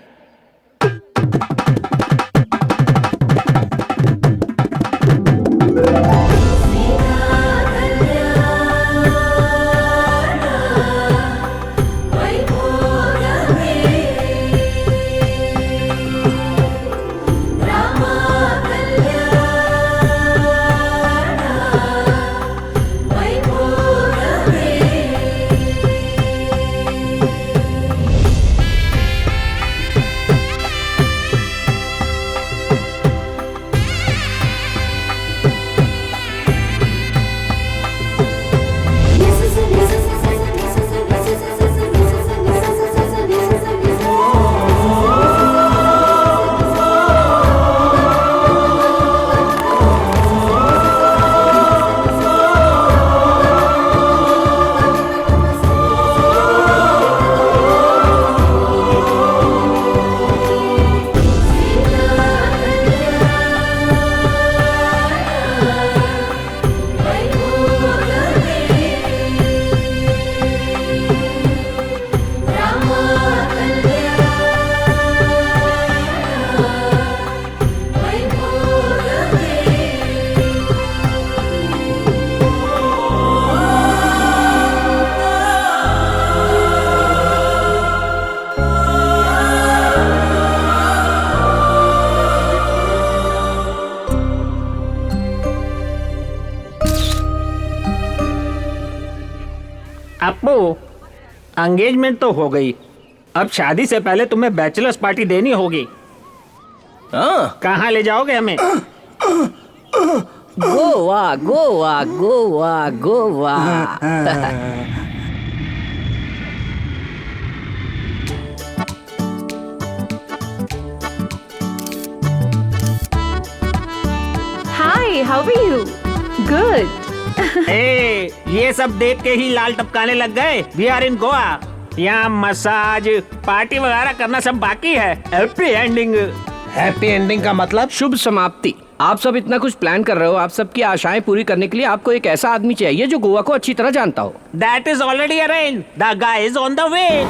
अप्पू, एंगेजमेंट तो हो गई, अब शादी से पहले तुम्हें बैचलर्स पार्टी देनी होगी। कहाँ ले जाओगे हमें? Goa Goa Goa Goa. Hi, how are you? Good. ए, ये सब देख के ही लाल टपकाने लग गए। We are in Goa. यहाँ मसाज पार्टी वगैरह करना सब बाकी है। Happy ending. हैप्पी एंडिंग का मतलब शुभ समाप्ति। आप सब इतना कुछ प्लान कर रहे हो, आप सबकी आशाएं पूरी करने के लिए आपको एक ऐसा आदमी चाहिए जो गोवा को अच्छी तरह जानता हो। That is already arranged. The guy is on the way.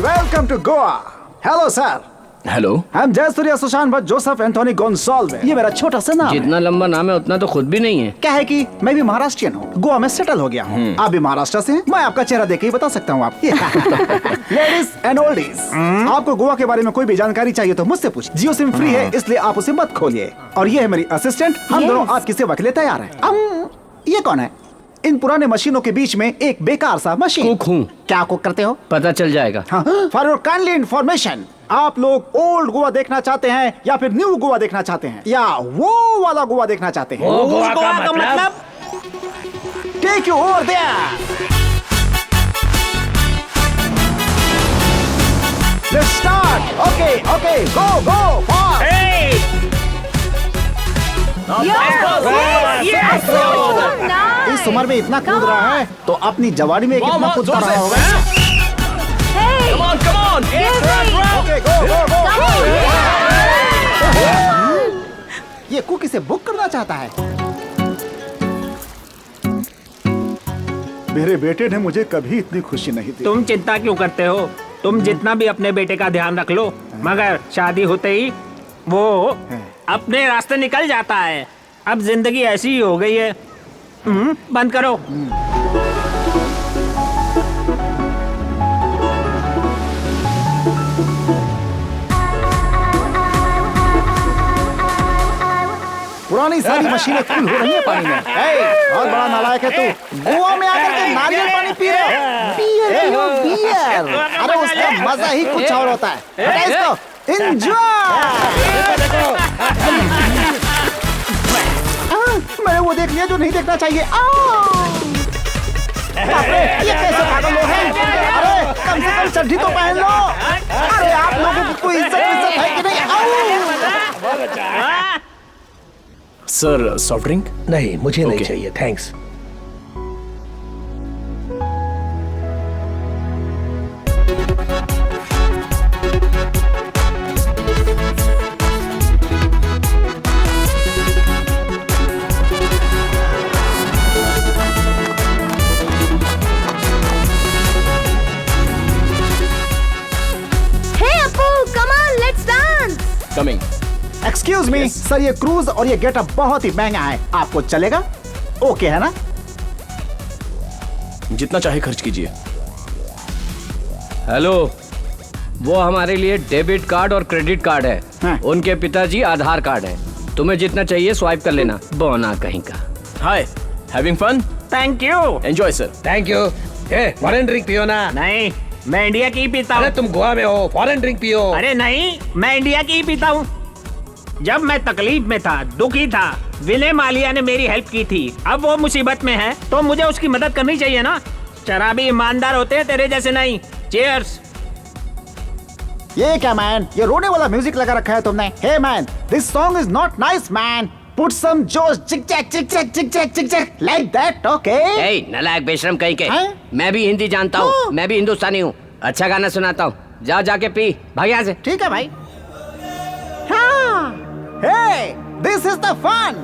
Welcome to Goa. Hello sir. Hello. I'm Jayasurya Sushant Bhatt Joseph Anthony Gonsalves. ये मेरा छोटा सा नाम है। जितना लंबा नाम है उतना तो खुद भी नहीं है। क्या है कि मैं भी महाराष्ट्रियन हूँ, गोवा में सेटल हो गया हूँ। आप भी महाराष्ट्र से हैं? मैं आपका चेहरा देख के ही बता सकता हूँ। आप लेडीज एंड ओल्डीज, आपको गोवा के बारे में कोई भी जानकारी चाहिए तो मुझसे पूछिए। जियो सिम फ्री है, इसलिए आप उसे मत खोलिए। और ये है मेरी असिस्टेंट, हम दोनों आपकी सेवा के लिए तैयार हैं। ये कौन है? इन पुराने मशीनों के बीच में एक बेकार सा मशीन। कुक हूँ। क्या कुक करते हो? पता चल जाएगा। फॉर योर काइंडली इन्फॉर्मेशन, आप लोग ओल्ड गोवा देखना चाहते हैं या फिर न्यू गोवा देखना चाहते हैं या वो वाला गोवा देखना चाहते हैं? वो गोवा का मतलब? Take you over there. Let's start. Okay, go fast. इस उम्र में इतना कूद रहा है तो अपनी जवानी में कितना कूदता रहा होगा। Come on! Okay, go! ये कुकी से बुक करना चाहता है। मेरे बेटे ने मुझे कभी इतनी खुशी नहीं दी। तुम चिंता क्यों करते हो? तुम जितना भी अपने बेटे का ध्यान रख लो, मगर शादी होते ही वो अपने रास्ते निकल जाता है। अब जिंदगी ऐसी ही हो गई है। बंद करो। पुरानी सारी मशीनें फुल हो रही है पानी में। बहुत बड़ा नालायक है तू। गोवा में आकर के नारियल पानी पी रहे हो। बियर। अरे उसका मजा ही कुछ और होता है। हटा इसको। एंजॉय। मैंने वो देख लिया जो नहीं देखना चाहिए। ये कैसे पागल लोग हैं? अरे कम से कम चड्ढी तो पहन लो। अरे आप लोगों की कोई इज्जत है कि नहीं? Sir soft drink? नहीं, मुझे नहीं चाहिए, thanks. Coming. Excuse me sir, ये क्रूज और ये गेटअप बहुत ही महंगा है, आपको चलेगा? ओके है ना? जितना चाहे खर्च कीजिए। हेलो, वो हमारे लिए डेबिट कार्ड और क्रेडिट कार्ड है। हाँ। उनके पिताजी आधार कार्ड है। तुम्हें जितना चाहिए स्वाइप कर लेना। बोना कहीं का। Hi, having fun? Thank you. Enjoy sir. Thank you. Foreign drink पियो ना। नहीं, मैं इंडिया की ही पीता हूँ। अरे तुम गोवा में हो, फॉरेन ड्रिंक पियो। अरे नहीं, मैं इंडिया की ही पीता हूँ। जब मैं तकलीफ में था, दुखी था, विनय मालिया ने मेरी हेल्प की थी। अब वो मुसीबत में है तो मुझे उसकी मदद करनी चाहिए ना। शराबी ईमानदार होते हैं, तेरे जैसे नहीं। चीयर्स। ये क्या मैन, ये रोने वाला म्यूजिक लगा रखा है तुमने। Hey man, this song is not nice man. Put some जोश, चिक चैक चिक चैक चिक चैक चिक चैक लाइक दैट। ओके? ए नालायक बेशरम कहीं के। मैं भी हिंदी जानता हूँ, मैं भी हिंदुस्तानी हूँ। अच्छा गाना सुनाता हूँ, जा जाके पी, भाग यहाँ से। ठीक है भाई। हाँ। Hey, this is the fun.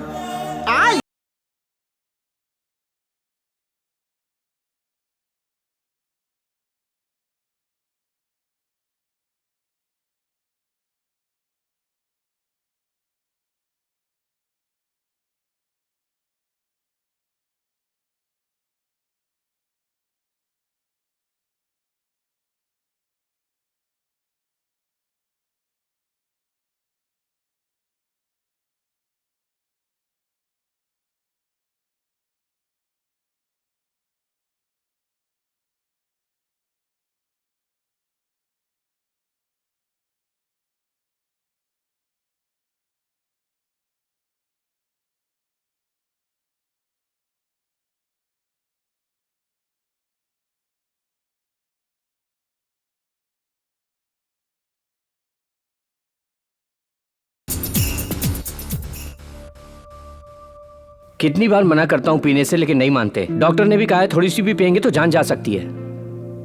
कितनी बार मना करता हूँ पीने से, लेकिन नहीं मानते। डॉक्टर ने भी कहा है थोड़ी सी भी पियेंगे तो जान जा सकती है।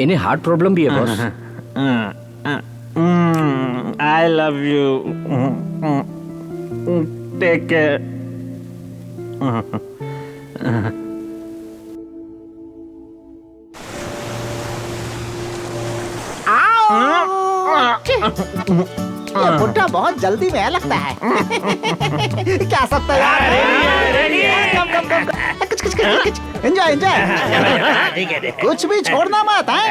इन्हें हार्ट प्रॉब्लम भी है boss. I love you. Take care. ये बुड्ढा बहुत जल्दी में लगता है। क्या सब तैयार है? Enjoy enjoy. कुछ भी छोड़ना मत है।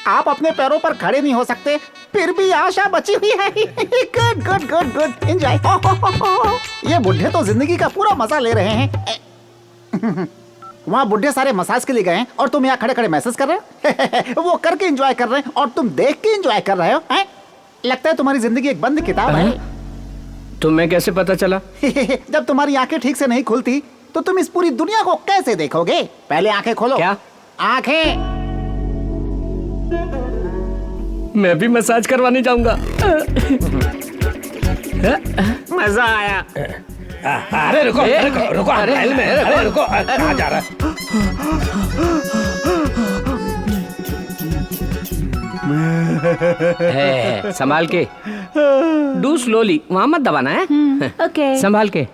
आप अपने पैरों पर खड़े नहीं हो सकते, फिर भी आशा बची हुई है। Good good good good. Enjoy. ये बुड्ढे तो जिंदगी का पूरा मजा ले रहे हैं। वहाँ बुढ़े सारे मसाज के लिए गए हैं और तुम यहाँ खड़े खड़े मैसेज कर रहे हो। वो करके एंजॉय कर रहे हैं और तुम देख के एंजॉय कर रहे हो। लगता है तुम्हारी जिंदगी एक बंद किताब है। तुम्हें कैसे पता चला? जब तुम्हारी आंखें ठीक से नहीं खुलती तो तुम इस पूरी दुनिया को कैसे देखोगे? पहले आंखें खोलो। क्या? आंखें। मैं भी मसाज करवाने जाऊंगा। मजा आया। अरे रुको रुको रुको, महल में, अरे रुको, कहाँ जा रहा है? संभाल के, डू स्लोली, वहां मत दबाना है। ओके। संभाल के।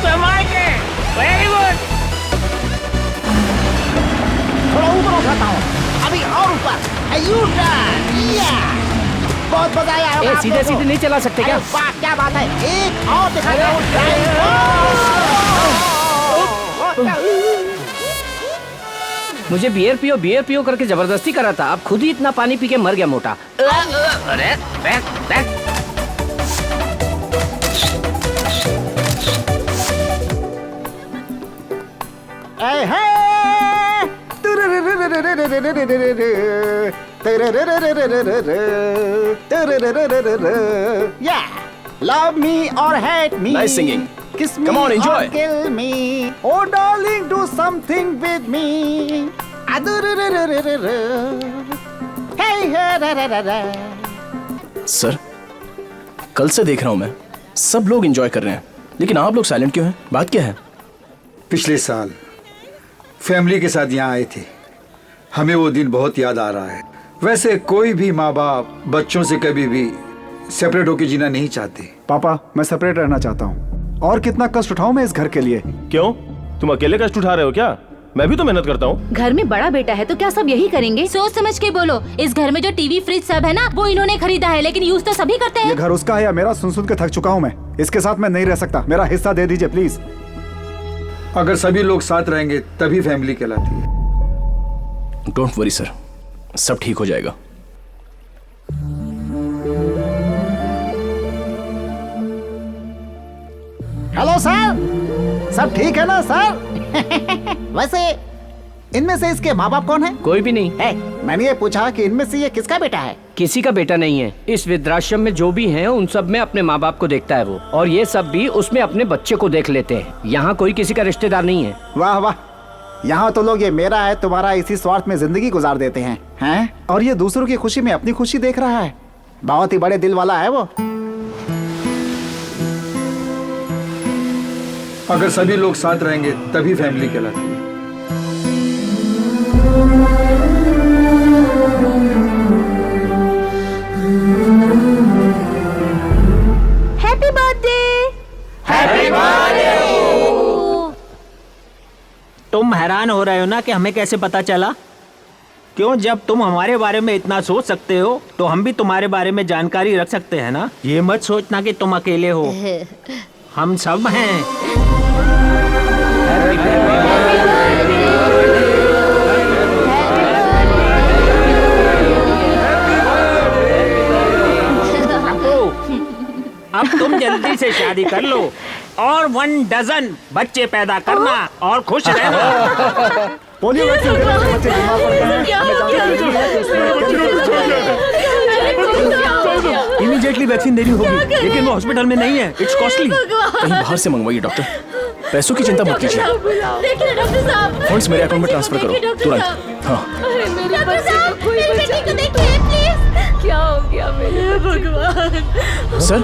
संभाल के, वेरी गुड। थोड़ा ऊपर उठाता हूँ, अभी और ऊपर। बहुत मजा आया होगा। सीधे सीधे नहीं चला सकते क्या? वाह क्या बात है, एक और दिखाता हूँ। मुझे बियर पियो करके जबरदस्ती करा था, अब खुद ही इतना पानी पी के मर गया मोटा। अरे back. Yeah, love me or hate me. Nice singing. Kiss me Come on, enjoy. or kill me. Oh darling, do something with me. Hey, hey, sir, कल से देख रहा हूं मैं, सब लोग एंजॉय कर रहे हैं, लेकिन आप लोग साइलेंट क्यों हैं? बात क्या है? पिछले साल फैमिली के साथ यहाँ आए थे, हमें वो दिन बहुत याद आ रहा है। वैसे कोई भी माँ बाप बच्चों से कभी भी सेपरेट होकर जीना नहीं चाहते। पापा, मैं सेपरेट रहना चाहता हूँ। और कितना कष्ट उठाऊं मैं इस घर के लिए? क्यों, तुम अकेले कष्ट उठा रहे हो क्या? मैं भी तो मेहनत करता हूँ। घर में बड़ा बेटा है तो क्या सब यही करेंगे? सोच समझ के बोलो। इस घर में जो टीवी फ्रिज सब है ना, वो इन्होंने खरीदा है, लेकिन यूज तो सभी करते ये हैं। घर उसका है या मेरा? सुन के थक चुका हूँ मैं। इसके साथ मैं नहीं रह सकता, मेरा हिस्सा दे दीजिए प्लीज। अगर सभी लोग साथ रहेंगे तभी फैमिली कहलाती है। डोंट वरी सर, सब ठीक हो जाएगा। हेलो सर, सब ठीक है ना सर? वैसे इनमें से इसके माँ बाप कौन है? कोई भी नहीं है। मैंने ये पूछा कि इनमें से ये किसका बेटा है? किसी का बेटा नहीं है। इस वृद्धाश्रम में जो भी हैं, उन सब में अपने माँ बाप को देखता है वो, और ये सब भी उसमें अपने बच्चे को देख लेते हैं। यहाँ कोई किसी का रिश्तेदार नहीं है। वाह वाह, यहाँ तो लोग ये मेरा है तुम्हारा इसी स्वार्थ में जिंदगी गुजार देते हैं, हैं? और ये दूसरों की खुशी में अपनी खुशी देख रहा है। बहुत ही बड़े दिल वाला है वो। अगर सभी लोग साथ रहेंगे तभी फैमिली कहलाती है। Happy birthday. Happy birthday. तुम हैरान हो रहे हो ना कि हमें कैसे पता चला? क्यों, जब तुम हमारे बारे में इतना सोच सकते हो तो हम भी तुम्हारे बारे में जानकारी रख सकते हैं ना। ये मत सोचना कि तुम अकेले हो, हम सब हैं। अब तुम जल्दी से शादी कर लो और 1 डजन बच्चे पैदा करना और खुश रहना। पोलियो वैक्सीन देना से बच्चे बीमार पड़ गए हैं। हमें जानकारी है कि उसमें इमीडिएटली वैक्सीन देनी होगी, लेकिन वो हॉस्पिटल में नहीं है, इट्स कॉस्टली। कहीं बाहर से मंगवाइए डॉक्टर, पैसों की चिंता मत कीजिए। देखिए डॉक्टर साहब, फंड्स मेरे अकाउंट में ट्रांसफर करो तुरंत। हाँ क्या हो गया मेरे भगवान? सर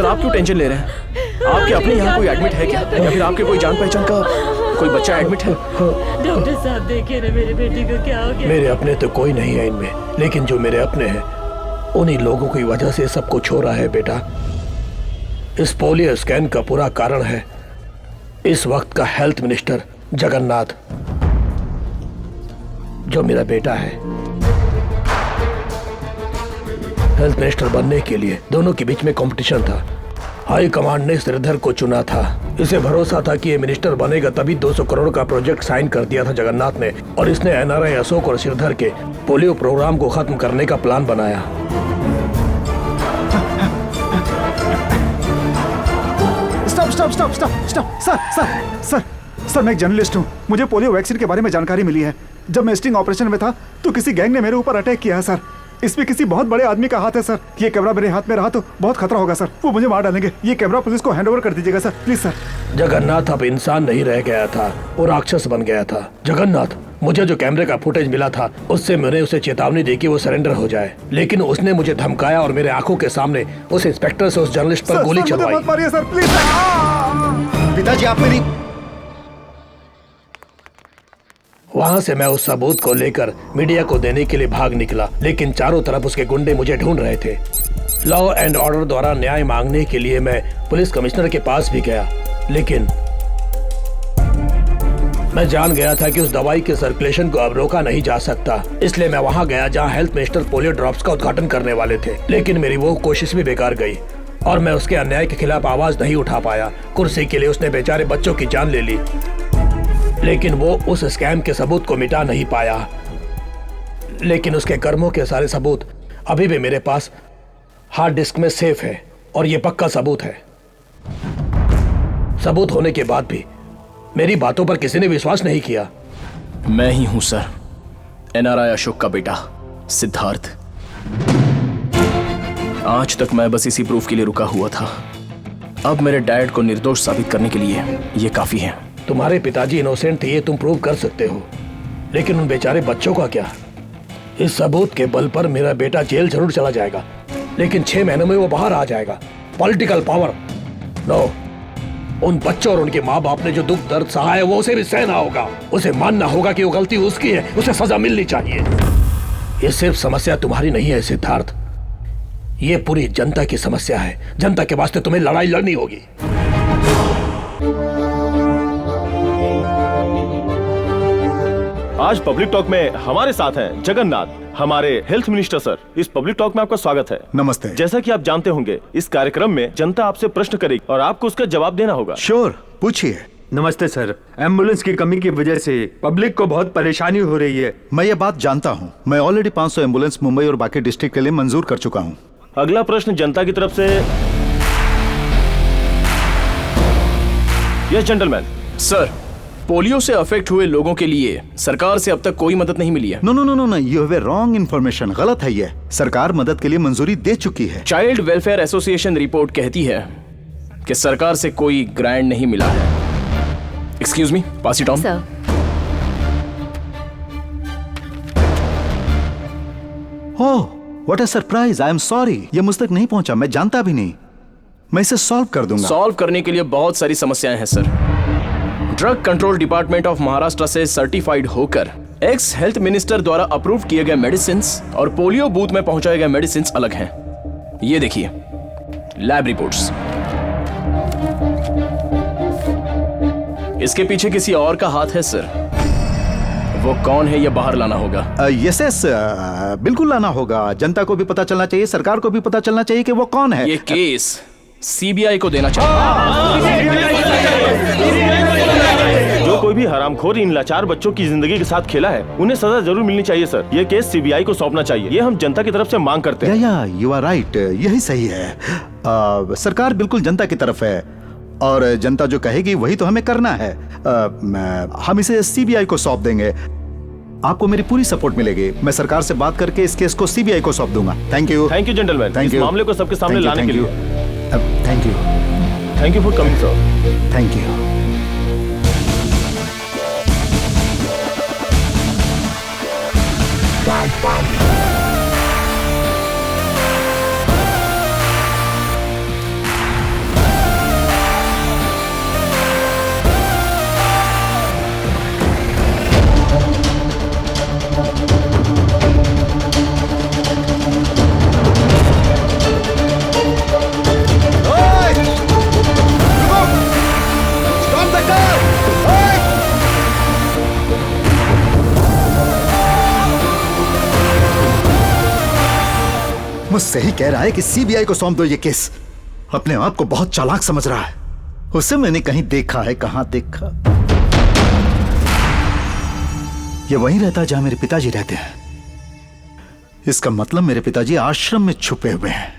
आप क्यों टेंशन ले रहे हैं? आपके अपने यहाँ कोई एडमिट है क्या, या फिर आपके कोई जान पहचान का कोई बच्चा एडमिट है? डॉक्टर साहब देखिए ना, मेरे बेटी को क्या हो गया? मेरे अपने तो कोई नहीं है इनमें, लेकिन जो मेरे अपने हैं उन्हीं लोगों की वजह से सब कुछ हो रहा है बेटा। इस पोलियो स्कैन का पूरा कारण है इस वक्त का हेल्थ मिनिस्टर जगन्नाथ, जो मेरा बेटा है। हेल्थ मिनिस्टर बनने के लिए दोनों के बीच में कंपटीशन था। हाई कमांड ने श्रीधर को चुना था। इसे भरोसा था कि ये मिनिस्टर बनेगा, तभी 200 करोड़ का प्रोजेक्ट साइन कर दिया था जगन्नाथ ने, और इसने एनआरआई अशोक और श्रीधर के पोलियो प्रोग्राम को खत्म करने का प्लान बनाया। सर, मैं एक जर्नलिस्ट हूँ। मुझे पोलियो वैक्सीन के बारे में जानकारी मिली है। जब मैं स्टिंग ऑपरेशन में था तो किसी गैंग ने मेरे ऊपर अटैक किया है सर। इसमें किसी बहुत बड़े आदमी का हाथ है सर। ये कैमरा मेरे हाथ में रहा तो बहुत खतरा होगा सर, वो मुझे मार डालेंगे। ये कैमरा पुलिस को हैंड ओवर कर दीजिएगा सर, प्लीज सर। जगन्नाथ अब इंसान नहीं रह गया था, वो राक्षस बन गया था। जगन्नाथ, मुझे जो कैमरे का फुटेज मिला था उससे मैंने उसे चेतावनी दी कि वो सरेंडर हो जाए, लेकिन उसने मुझे धमकाया और मेरे आंखों के सामने उस इंस्पेक्टर से उस जर्नलिस्ट पर गोली चलवाई। मत मारिए सर, प्लीज। पिताजी आप मेरी। वहाँ से मैं उस सबूत को लेकर मीडिया को देने के लिए भाग निकला, लेकिन चारों तरफ उसके गुंडे मुझे ढूंढ रहे थे। लॉ एंड ऑर्डर द्वारा न्याय मांगने के लिए मैं पुलिस कमिश्नर के पास भी गया, लेकिन मैं जान गया था कि उस दवाई के सर्कुलेशन को अब रोका नहीं जा सकता। इसलिए मैं वहां गया जहां हेल्थ मिनिस्टर पोलियो ड्रॉप्स का उद्घाटन करने वाले थे, लेकिन मेरी वो कोशिश भी बेकार गई और मैं उसके अन्याय के खिलाफ आवाज नहीं उठा पाया। कुर्सी के लिए उसने बेचारे बच्चों की जान ले ली, लेकिन वो उस स्कैम के सबूत को मिटा नहीं पाया। लेकिन उसके कर्मों के सारे सबूत अभी भी मेरे पास हार्ड डिस्क में सेफ है और ये पक्का सबूत है। सबूत होने के बाद भी मेरी बातों पर किसी ने विश्वास नहीं किया। मैं ही हूं सर, एनआरआई अशोक का बेटा सिद्धार्थ। आज तक मैं बस इसी प्रूफ के लिए रुका हुआ था। अब मेरे डैड को निर्दोष साबित करने के लिए ये काफी है। तुम्हारे पिताजी इनोसेंट थे, ये तुम प्रूव कर सकते हो, लेकिन उन बेचारे बच्चों का क्या? इस सबूत के बल पर मेरा बेटा जेल जरूर चला जाएगा, लेकिन 6 महीनों में वो बाहर आ जाएगा। Political power no. उन बच्चों और उनके माँ बाप ने जो दुख दर्द सहा है वो उसे भी सहना होगा। उसे मानना होगा कि वो गलती उसकी है, उसे सजा मिलनी चाहिए। ये सिर्फ समस्या तुम्हारी नहीं है सिद्धार्थ, ये पूरी जनता की समस्या है। जनता के वास्ते तुम्हें लड़ाई लड़नी होगी। आज पब्लिक टॉक में हमारे साथ हैं जगन्नाथ, हमारे हेल्थ मिनिस्टर सर। इस पब्लिक टॉक में आपका स्वागत है। नमस्ते। जैसा कि आप जानते होंगे, इस कार्यक्रम में जनता आपसे प्रश्न करेगी और आपको उसका जवाब देना होगा। श्योर, पूछिए। नमस्ते सर, एम्बुलेंस की कमी की वजह से पब्लिक को बहुत परेशानी हो रही है। मैं ये बात जानता हूँ। मैं ऑलरेडी 500 एम्बुलेंस मुंबई और बाकी डिस्ट्रिक्ट के लिए मंजूर कर चुका हूँ। अगला प्रश्न जनता की तरफ से। Yes gentleman. सर, पोलियो से अफेक्ट हुए लोगों के लिए सरकार से अब तक कोई मदद नहीं मिली है। No no no no, you have a wrong information. गलत है ये। सरकार मदद के लिए मंजूरी दे चुकी है। चाइल्ड वेलफेयर एसोसिएशन रिपोर्ट कहती है कि सरकार से कोई ग्रांट नहीं मिला है। Excuse me, pass it on. Sir, oh, what a surprise. I am sorry, ये मुझ तक नहीं पहुंचा। मैं जानता भी नहीं। मैं इसे सॉल्व कर दूंगा। सॉल्व करने के लिए बहुत सारी समस्याएं हैं sir. Drug control department of Maharashtra से सर्टिफाइड होकर एक्स हेल्थ मिनिस्टर द्वारा अप्रूव किए गए मेडिसिन और पोलियो बूथ में पहुंचाए गए मेडिसिन अलग हैं। ये देखिए, लैब रिपोर्ट्स। इसके पीछे किसी और का हाथ है सर। वो कौन है ये बाहर लाना होगा। यस यस, बिल्कुल लाना होगा। जनता को भी पता चलना चाहिए, सरकार को भी पता चलना चाहिए कि वो कौन है। ये केस सीबीआई को देना चाहिए। जो कोई भी हरामखोर इन लाचार बच्चों की जिंदगी के साथ खेला है, उन्हें सजा जरूर मिलनी चाहिए सर। ये केस सीबीआई को सौंपना चाहिए। ये हम जनता की तरफ से मांग करते हैं। या यू आर राइट, यही सही है। सरकार बिल्कुल जनता की तरफ है और जनता जो कहेगी वही तो हमें करना है। हम इसे सीबीआई को सौंप देंगे। आपको मेरी पूरी सपोर्ट मिलेगी। मैं सरकार से बात करके इस केस को सीबीआई को सौंप दूंगा। Thank you. Thank you gentleman, thank इस यू मामले को सबके सामने लाने के लिए। Thank you. Thank you for coming sir. Thank you. मुझसे ही कह रहा है कि सीबीआई को सौंप दो ये केस। अपने आप को बहुत चालाक समझ रहा है। उसे मैंने कहीं देखा है। कहां देखा? ये वहीं रहता है जहां मेरे पिताजी रहते हैं। इसका मतलब मेरे पिताजी आश्रम में छुपे हुए हैं।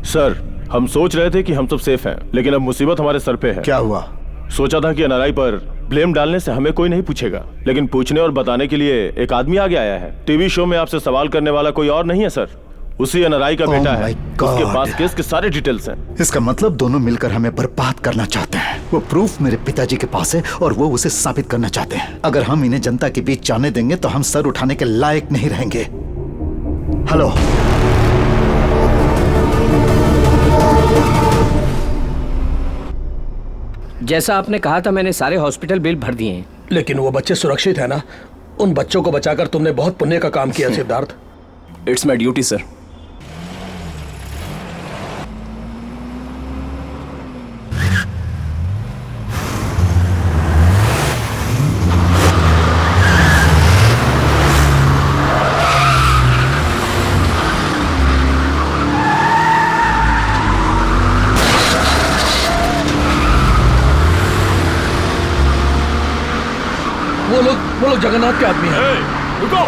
सर, हम सोच रहे थे कि हम सब सेफ हैं, लेकिन अब मुसीबत हमारे सर पे है। क्या हुआ? सोचा था कि एनआरआई पर ब्लेम डालने से हमें कोई नहीं पूछेगा, लेकिन पूछने और बताने के लिए एक आदमी आगे आया है। टीवी शो में आपसे सवाल करने वाला कोई और नहीं है सर, उसी एनआरआई का बेटा है। उसके पास केस के सारे डिटेल्स हैं। इसका मतलब दोनों मिलकर हमें बर्बाद करना चाहते हैं। वो प्रूफ मेरे पिताजी के पास है और वो उसे साबित करना चाहते हैं। अगर हम इन्हें जनता के बीच जाने देंगे तो हम सर उठाने के लायक नहीं रहेंगे। हेलो, जैसा आपने कहा था मैंने सारे हॉस्पिटल बिल भर दिए हैं। लेकिन वो बच्चे सुरक्षित है ना? उन बच्चों को बचाकर तुमने बहुत पुण्य का काम किया Siddharth. It's my duty sir. वो लोग जगन्नाथ के आदमी हैं। रुको।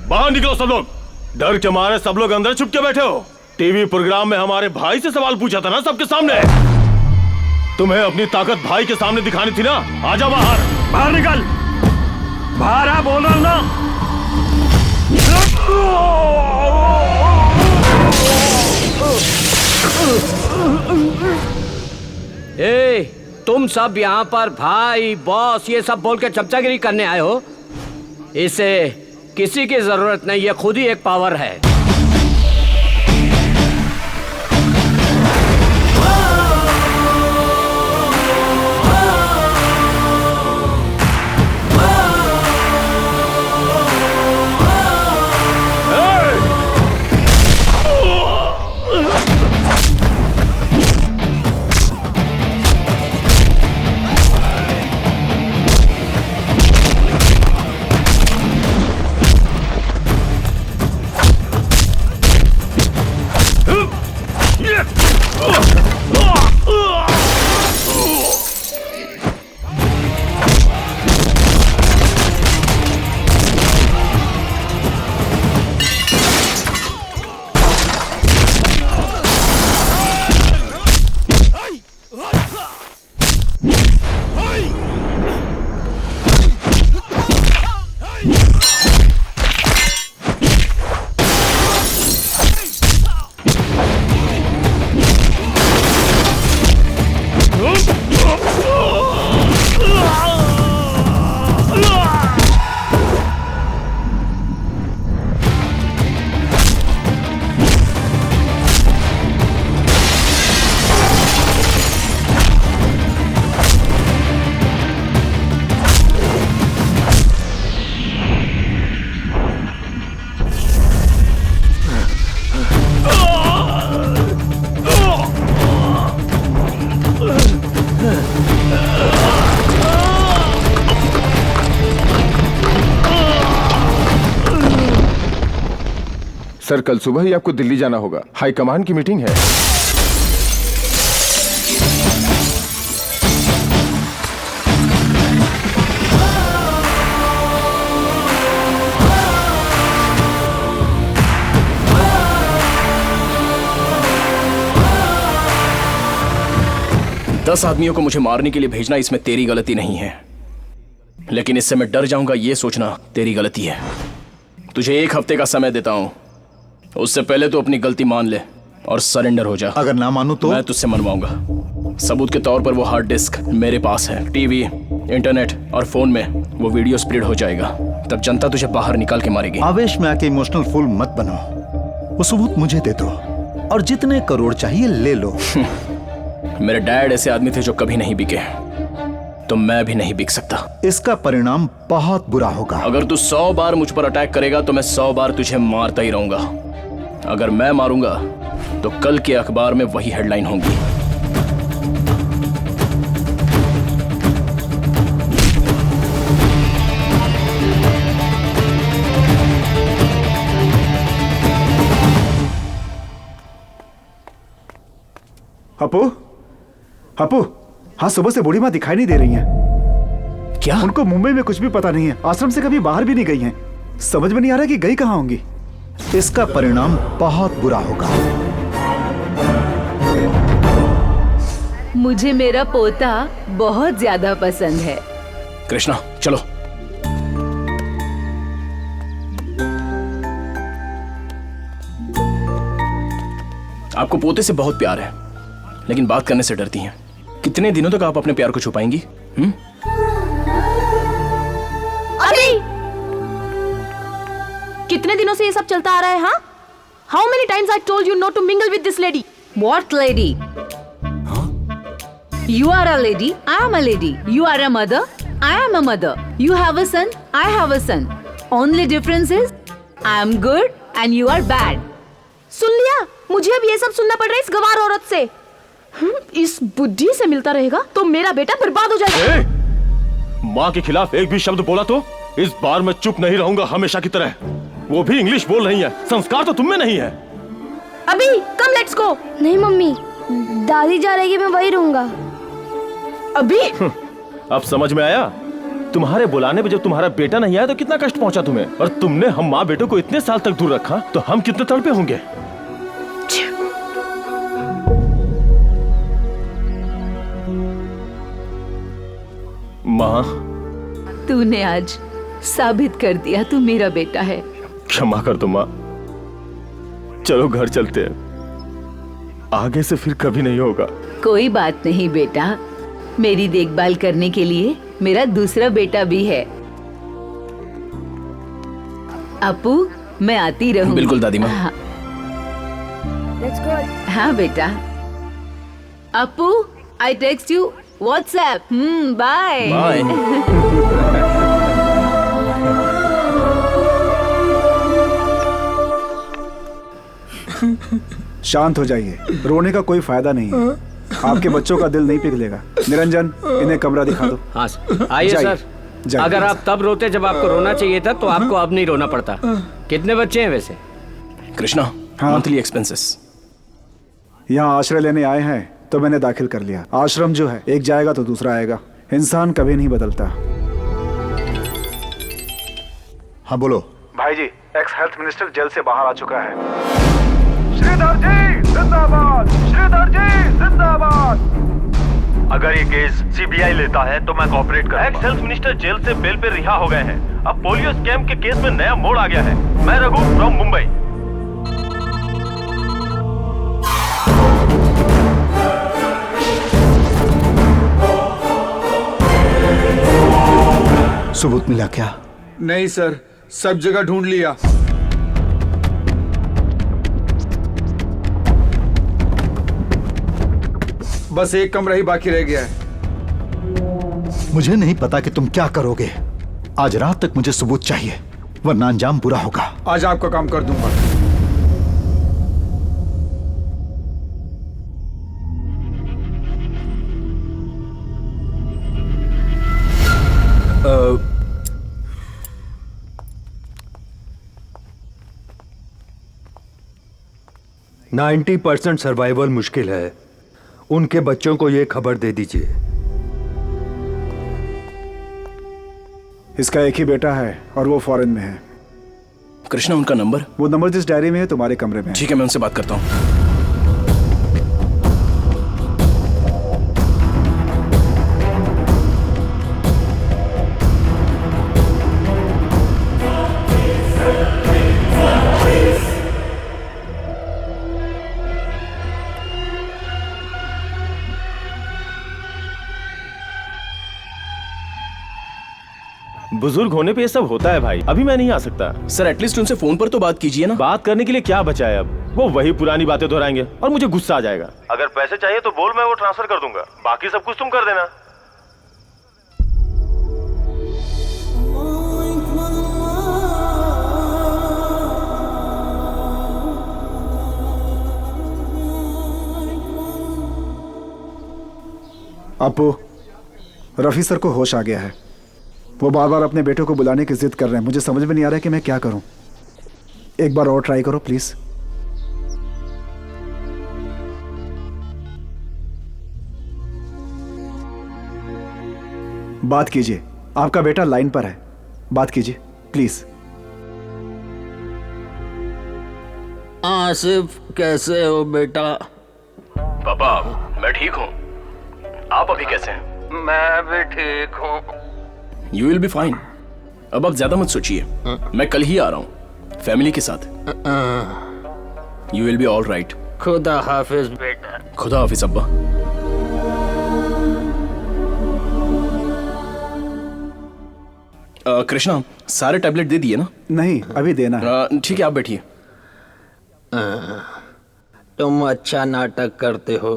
बाहर निकलो सब लोग। डर के मारे सब लोग अंदर छुप के बैठे हो। टीवी प्रोग्राम में हमारे भाई से सवाल पूछा था ना सबके सामने। तुम्हें अपनी ताकत भाई के सामने दिखानी थी ना। आजा बाहर। बाहर निकल। बाहर आ, बोल रहा हूं ना। ए, तुम सब यहाँ पर भाई बॉस ये सब बोल के चमचागिरी करने आए हो? इसे किसी की जरूरत नहीं, ये खुद ही एक पावर है। सर कल सुबह ही आपको दिल्ली जाना होगा, हाई कमान की मीटिंग है। दस आदमियों को मुझे मारने के लिए भेजना इसमें तेरी गलती नहीं है, लेकिन इससे मैं डर जाऊंगा ये सोचना तेरी गलती है। तुझे 1 हफ्ते का समय देता हूं, उससे पहले तो अपनी गलती मान ले और सरेंडर हो जा। अगर ना मानू तो? मैं तुझसे मनवाऊंगा। सबूत के तौर पर वो हार्ड डिस्क मेरे पास है। टीवी, इंटरनेट और फोन में वो वीडियो स्प्रेड हो जाएगा। तब जनता तुझे बाहर निकाल के मारेगी। आवेश में आके इमोशनल फूल मत बनो। वो सबूत मुझे दे दो और जितने करोड़ चाहिए ले लो। मेरे डैड ऐसे आदमी थे जो कभी नहीं बिके, तो मैं भी नहीं बिक सकता। इसका परिणाम बहुत बुरा होगा। अगर तू 100 बार मुझ पर अटैक करेगा तो मैं 100 बार तुझे मारता ही रहूंगा। अगर मैं मारूंगा तो कल के अखबार में वही हेडलाइन होगी। अपू, अपू, हाँ सुबह से बूढ़ी माँ दिखाई नहीं दे रही हैं। क्या? उनको मुंबई में कुछ भी पता नहीं है, आश्रम से कभी बाहर भी नहीं गई हैं। समझ में नहीं आ रहा कि गई कहाँ होंगी। इसका परिणाम बहुत बुरा होगा। मुझे मेरा पोता बहुत ज्यादा पसंद है। कृष्णा चलो। आपको पोते से बहुत प्यार है, लेकिन बात करने से डरती हैं। कितने दिनों तक आप अपने प्यार को छुपाएंगी? अरे कितने दिनों से ये सब चलता आ रहा है? हाँ, how many times I told you not to mingle with this lady? What lady? You are a lady, I am a lady. You are a mother, I am a mother. You have a son, I have a son. Only difference is I am good and you are bad. सुन लिया? मुझे अब ये सब सुनना पड़ रहा है इस गवार औरत से। इस बुद्धि से मिलता रहेगा तो मेरा बेटा बर्बाद हो जाएगा। माँ के खिलाफ एक भी शब्द बोला तो इस बार मैं चुप नहीं रहूंगा हमेशा की तरह। वो भी इंग्लिश बोल रही है, संस्कार तो तुम में नहीं है। अभी कम, लेट्स गो। नहीं मम्मी, दादी जा रही है, मैं वही रहूंगा। अभी अब समझ में आया? तुम्हारे बुलाने पे जब तुम्हारा बेटा नहीं आया तो कितना कष्ट पहुंचा तुम्हें, और तुमने हम माँ बेटों को इतने साल तक दूर रखा तो हम कितने तड़पे होंगे। माँ, तूने आज साबित कर दिया तू मेरा बेटा है। क्षमा कर दो माँ, चलो घर चलते हैं, आगे से फिर कभी नहीं होगा। कोई बात नहीं बेटा, मेरी देखभाल करने के लिए मेरा दूसरा बेटा भी है। अपू, मैं आती रहूं। बिल्कुल दादी माँ। हाँ, लेट्स गो। हाँ बेटा। Apu, I text you WhatsApp. Bye bye. शांत हो जाइए, रोने का कोई फायदा नहीं है। आपके बच्चों का दिल नहीं पिघलेगा। निरंजन, इन्हें कमरा दिखा दो। हाँ आइए सर। अगर आप तब रोते जब आपको रोना चाहिए था तो आपको अब नहीं रोना पड़ता। कितने बच्चे हैं वैसे? Krishna, monthly expenses. यहाँ आश्रय लेने आए हैं तो मैंने दाखिल कर लिया। आश्रम जो है एक जाएगा तो दूसरा आएगा, इंसान कभी नहीं बदलता। हाँ बोलो। भाई जी, एक्स हेल्थ मिनिस्टर जेल से बाहर आ चुका है। श्रीधर जी जिंदाबाद, श्रीधर जी जिंदाबाद। अगर ये केस सीबीआई लेता है तो मैं कोऑपरेट करूंगा। एक्स हेल्थ मिनिस्टर जेल से बेल पे रिहा हो गए हैं। अब पोलियो स्कैम के केस में नया मोड़ आ गया है। मैं रघु फ्रॉम मुंबई। सबूत मिला क्या? नहीं सर, सब जगह ढूंढ लिया। बस एक कमरा ही बाकी रह गया है। मुझे नहीं पता कि तुम क्या करोगे। आज रात तक मुझे सबूत चाहिए, वरना अंजाम बुरा होगा। आज आपका काम कर दूंगा। अ 90% सर्वाइवल मुश्किल है। उनके बच्चों को ये खबर दे दीजिए। इसका एक ही बेटा है और वो फॉरेन में है। कृष्णा, उनका नंबर? वो नंबर जिस डायरी में है तुम्हारे कमरे में। ठीक है, मैं उनसे बात करता हूँ। बुजुर्ग होने पे ये सब होता है भाई। अभी मैं नहीं आ सकता। सर, एटलीस्ट उनसे फोन पर तो बात कीजिए ना। बात करने के लिए क्या बचा है अब? वो वही पुरानी बातें दोहराएंगे और मुझे गुस्सा आ जाएगा। अगर पैसे चाहिए तो बोल, मैं वो ट्रांसफर कर दूंगा। बाकी सब कुछ तुम कर देना। अपू, रफी सर को होश आ गया है। वो बार बार अपने बेटे को बुलाने की जिद कर रहे हैं। मुझे समझ में नहीं आ रहा है कि मैं क्या करूं। एक बार और ट्राई करो प्लीज। बात कीजिए, आपका बेटा लाइन पर है, बात कीजिए प्लीज। आसिफ कैसे हो बेटा? पापा मैं ठीक हूँ, आप अभी कैसे हैं? मैं भी ठीक हूँ। You will be fine. अब आप ज्यादा मत सोचिए, मैं कल ही आ रहा हूँ फैमिली के साथ। You will be all right. खुदा हाफिज बेटा। खुदा हाफिज अब्बा। कृष्णा सारे टैबलेट दे दिए ना? नहीं अभी देना है। ठीक है आप बैठिए। तुम अच्छा नाटक करते हो।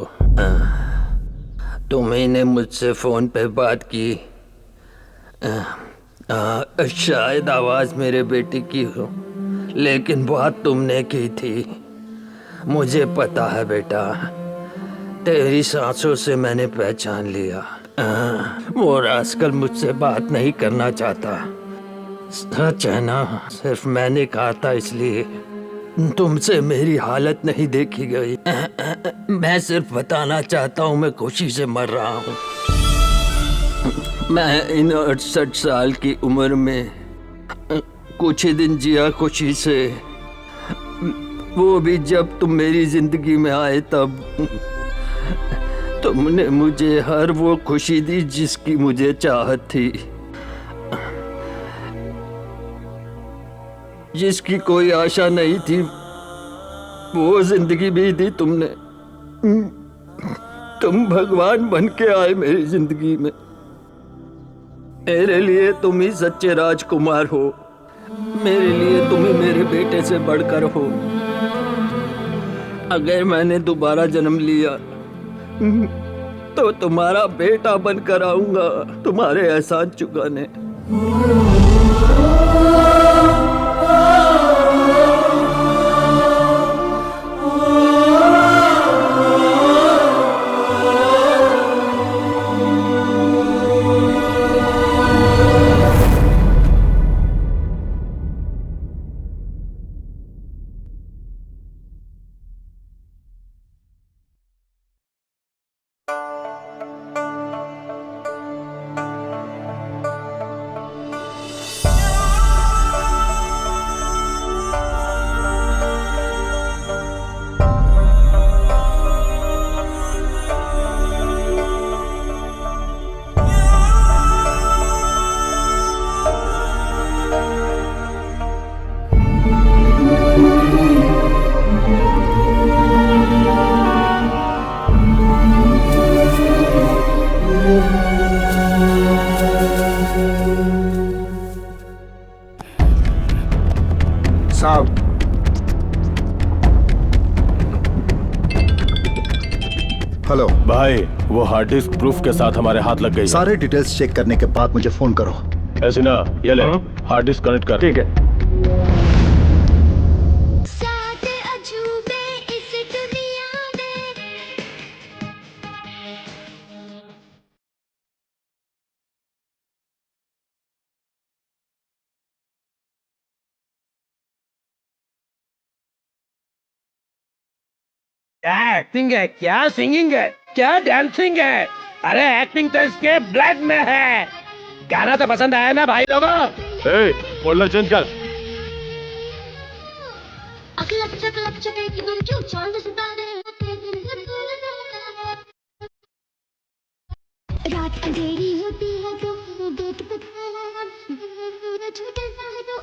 तुम्ही ने मुझसे फोन पे बात की। शायद आवाज मेरे बेटे की हो, लेकिन बात तुमने की थी। मुझे पता है बेटा, तेरी सांसों से मैंने पहचान लिया। वो रास्कल मुझसे बात नहीं करना चाहता। सच है ना? सिर्फ मैंने कहा था इसलिए तुमसे मेरी हालत नहीं देखी गई। मैं सिर्फ बताना चाहता हूँ मैं खुशी से मर रहा हूँ। मैं इन 68 साल की उम्र में कुछ ही दिन जिया खुशी से, वो भी जब तुम मेरी जिंदगी में आए तब। तुमने मुझे हर वो खुशी दी जिसकी मुझे चाहत थी, जिसकी कोई आशा नहीं थी। वो जिंदगी भी दी तुमने। तुम भगवान बन के आए मेरी जिंदगी में। मेरे लिए तुम ही सच्चे राजकुमार हो। मेरे लिए तुम ही मेरे बेटे से बढ़कर हो। अगर मैंने दोबारा जन्म लिया तो तुम्हारा बेटा बनकर आऊंगा तुम्हारे एहसान चुकाने। हेलो भाई, वो हार्ड डिस्क प्रूफ के साथ हमारे हाथ लग गई। सारे डिटेल्स चेक करने के बाद मुझे फोन करो। ऐसे ना, ये ले हार्ड डिस्क कनेक्ट कर। ठीक है। क्या एक्टिंग है, क्या सिंगिंग है, क्या डांसिंग है। अरे एक्टिंग तो इसके ब्लड में है। गाना तो पसंद आया ना भाई लोगों? बोलना चेंज कर। रात अंधेरी होती है तो गेट पे छोटा सा है तो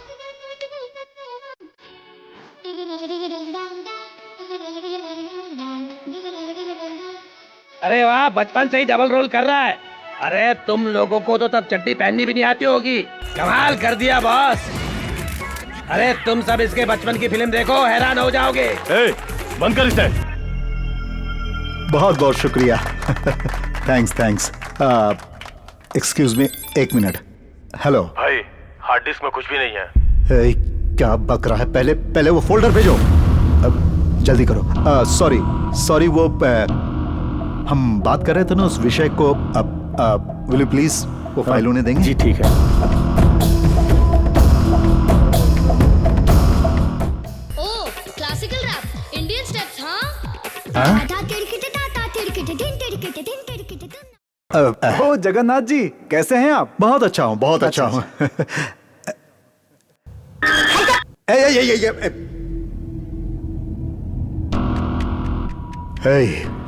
अरे वाह, बचपन से ही डबल रोल कर रहा है। अरे तुम लोगों को तो तब चड्डी पहननी भी नहीं आती होगी। कमाल कर दिया बॉस। अरे तुम सब इसके बचपन की फिल्म देखो, हैरान हो जाओगे। बंद कर इसे। बहुत बहुत शुक्रिया। Thanks thanks. एक्सक्यूज मी, एक मिनट। हेलो भाई, हार्ड डिस्क में कुछ भी नहीं है। क्या बक रहा है? पहले वो फोल्डर भेजो। जल्दी करो। सॉरी वो हम बात कर रहे थे ना उस विषय को। विल यू प्लीज वो फाइल उन्हें देंगे? जी ठीक है। ओ क्लासिकल रैप, इंडियन स्टेप्स। हाँ ओ जगन्नाथ जी, कैसे हैं आप? बहुत अच्छा हूँ, बहुत अच्छा हूँ।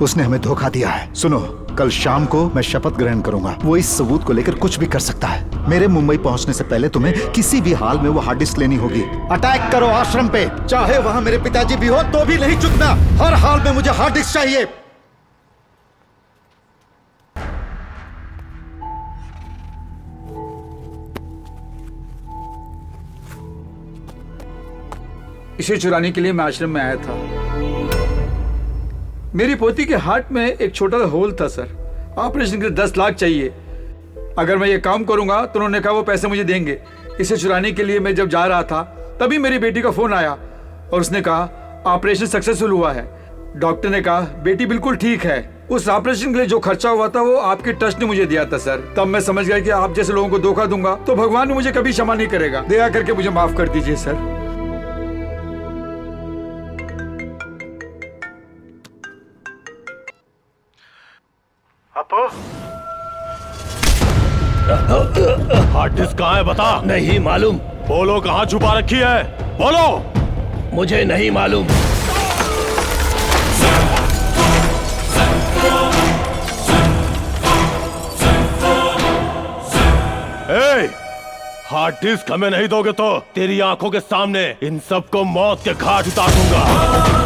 उसने हमें धोखा दिया है। सुनो, कल शाम को मैं शपथ ग्रहण करूंगा। वो इस सबूत को लेकर कुछ भी कर सकता है। मेरे मुंबई पहुंचने से पहले तुम्हें किसी भी हाल में वो हार्ड डिस्क लेनी होगी। अटैक करो आश्रम पे, चाहे वहां मेरे पिताजी भी हो तो भी नहीं चुकना। हर हाल में मुझे हार्ड डिस्क चाहिए। इसे चुराने के लिए मैं आश्रम में आया था। मेरी पोती के हार्ट में एक छोटा सा होल था सर। ऑपरेशन के लिए 10 लाख चाहिए। अगर मैं ये काम करूंगा तो उन्होंने कहा वो पैसे मुझे देंगे। इसे चुराने के लिए मैं जब जा रहा था तभी मेरी बेटी का फोन आया और उसने कहा ऑपरेशन सक्सेसफुल हुआ है। डॉक्टर ने कहा बेटी बिल्कुल ठीक है। उस ऑपरेशन के लिए जो खर्चा हुआ था वो आपके ट्रस्ट ने मुझे दिया था सर। तब मैं समझ गया कि आप जैसे लोगों को धोखा दूंगा तो भगवान भी मुझे कभी क्षमा नहीं करेगा। दया करके मुझे माफ कर दीजिए सर। हार्ड डिस्क कहाँ है बता। नहीं मालूम। बोलो कहाँ छुपा रखी है, बोलो। मुझे नहीं मालूम। हार्ड डिस्क हमें नहीं दोगे तो तेरी आंखों के सामने इन सबको मौत के घाट उतार दूंगा।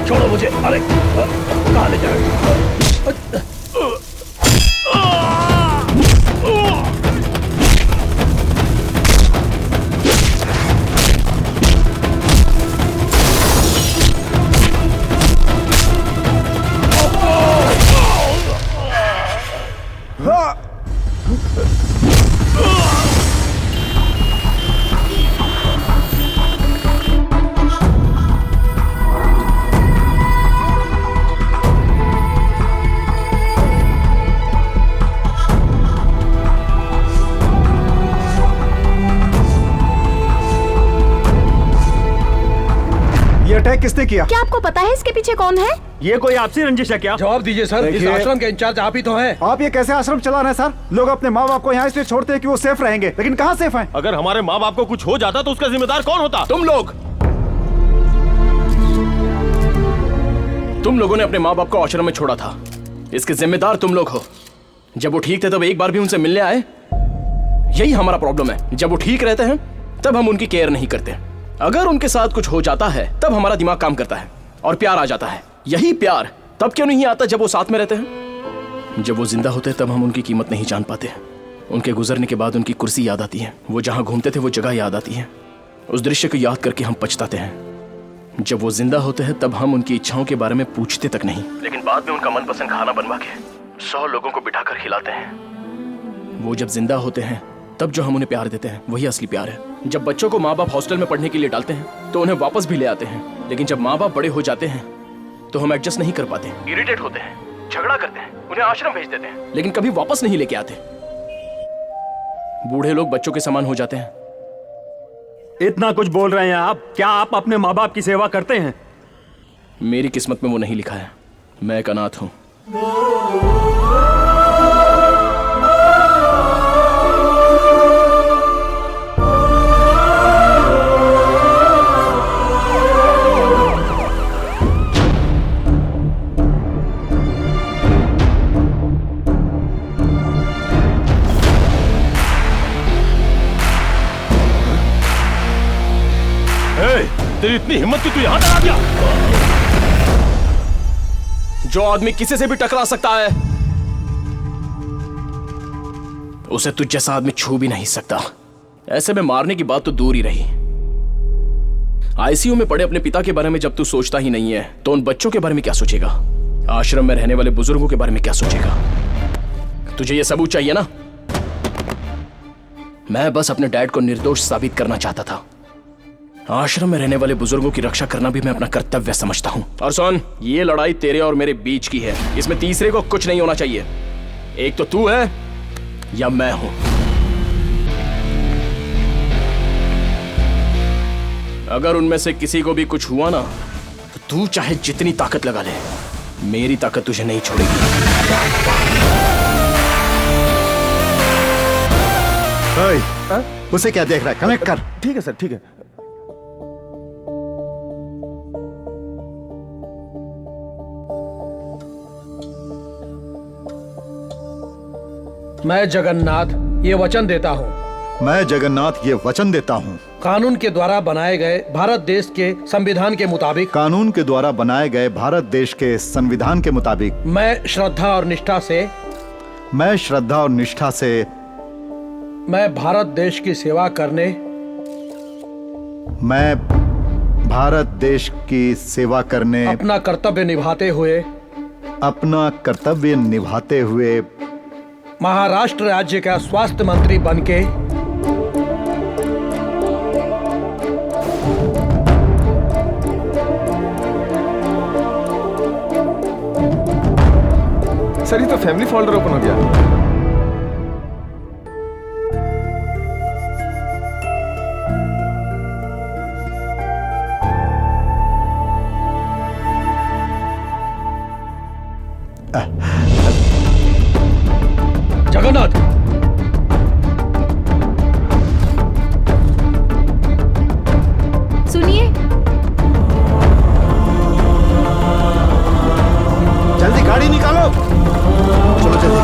छोड़ो मुझे। अरे कहाँ ले जा रहे हो? किसने किया? क्या आपको पता है इसके पीछे कौन है? ये कोई आपसी रंजिश है क्या? जवाब दीजिए सर। इस आश्रम के इंचार्ज आप ही तो हैं। आप ये कैसे आश्रम चला रहे हैं सर? लोग अपने माँ बाप को यहाँ इसलिए छोड़ते हैं कि वो सेफ रहेंगे, लेकिन कहाँ सेफ हैं? अगर हमारे माँ बाप को कुछ हो जाता तो उसका जिम्मेदार कौन होता? तुम लोग। तुम लोगों ने अपने माँ बाप को आश्रम में छोड़ा था, इसके जिम्मेदार तुम लोग हो। जब वो ठीक थे तब एक बार भी उनसे मिलने आए? यही हमारा प्रॉब्लम है। जब वो ठीक रहते हैं तब हम उनकी केयर नहीं करते। अगर उनके साथ कुछ हो जाता है तब हमारा दिमाग काम करता है और प्यार आ जाता है। यही प्यार तब क्यों नहीं आता जब वो साथ में रहते हैं? जब वो जिंदा होते हैं तब हम उनकी कीमत नहीं जान पाते। उनके गुजरने के बाद उनकी कुर्सी याद आती है, वो जहां घूमते थे वो जगह याद आती है। उस दृश्य को याद करके हम पछताते हैं। जब वो जिंदा होते हैं तब हम उनकी इच्छाओं के बारे में पूछते तक नहीं, लेकिन बाद में उनका मनपसंद खाना बनवा के 100 लोगों को बिठाकर खिलाते हैं। वो जब जिंदा होते हैं तब जो हम उन्हें प्यार देते हैं वही असली प्यार है। जब बच्चों को माँ बाप हॉस्टल में पढ़ने के लिए डालते हैं तो उन्हें वापस भी ले आते हैं, लेकिन जब माँ बाप बड़े हो जाते हैं तो हम एडजस्ट नहीं कर पाते, इरिटेट होते हैं, झगड़ा करते हैं, उन्हें आश्रम भेज देते हैं, लेकिन कभी वापस नहीं लेके आते। बूढ़े लोग बच्चों के समान हो जाते हैं इतना कुछ बोल रहे हैं आप, क्या आप अपने माँ बाप की सेवा करते हैं? मेरी किस्मत में वो नहीं लिखा है। मैं एक अनाथ हूं। तेरी इतनी हिम्मत कि तू यहां तक आ गया? जो आदमी किसी से भी टकरा सकता है उसे तुझ जैसा आदमी छू भी नहीं सकता। ऐसे में मारने की बात तो दूर ही रही। आईसीयू में पड़े अपने पिता के बारे में जब तू सोचता ही नहीं है तो उन बच्चों के बारे में क्या सोचेगा? आश्रम में रहने वाले बुजुर्गों के बारे में क्या सोचेगा? तुझे यह सबूत चाहिए ना? मैं बस अपने डैड को निर्दोष साबित करना चाहता था। आश्रम में रहने वाले बुजुर्गों की रक्षा करना भी मैं अपना कर्तव्य समझता हूं। और सुन, ये लड़ाई तेरे और मेरे बीच की है। इसमें तीसरे को कुछ नहीं होना चाहिए। एक तो तू है या मैं हूं। अगर उनमें से किसी को भी कुछ हुआ ना तो तू चाहे जितनी ताकत लगा ले, मेरी ताकत तुझे नहीं छोड़ेगी। उसे क्या देख रहा है? कनेक्ट कर। ठीक है सर, ठीक है। मैं जगन्नाथ ये वचन देता हूँ। मैं जगन्नाथ ये वचन देता हूँ। कानून के द्वारा बनाए गए भारत देश के संविधान के मुताबिक। कानून के द्वारा बनाए गए भारत देश के संविधान के मुताबिक। मैं श्रद्धा और निष्ठा से। मैं श्रद्धा और निष्ठा से। मैं भारत देश की सेवा करने। मैं भारत देश की सेवा करने। अपना कर्तव्य निभाते हुए। अपना कर्तव्य निभाते हुए। महाराष्ट्र राज्य का स्वास्थ्य मंत्री बनके। सर ये तो फैमिली फोल्डर ओपन हो गया। जगन्नाथ, सुनिए। जल्दी गाड़ी निकालो। चलो जल्दी।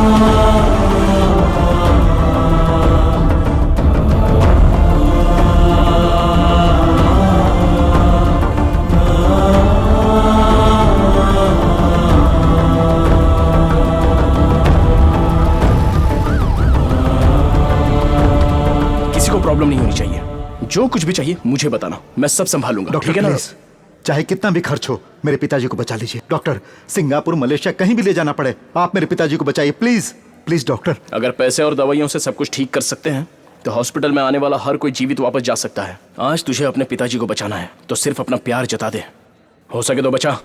प्रॉब्लम नहीं होनी चाहिए। जो कुछ भी चाहिए मुझे बताना, मैं सब संभालूंगा। डॉक्टर ठीक है ना? चाहे कितना भी खर्च हो, मेरे पिताजी को बचा लीजिए। डॉक्टर, सिंगापुर मलेशिया कहीं भी ले जाना पड़े, आप मेरे पिताजी को बचाइए प्लीज। Please doctor. अगर पैसे और दवाइयों से सब कुछ ठीक कर सकते हैं तो हॉस्पिटल में आने वाला हर कोई जीवित वापस जा सकता है। आज तुझे अपने पिताजी को बचाना है तो सिर्फ अपना प्यार जता दे। हो सके तो बचा।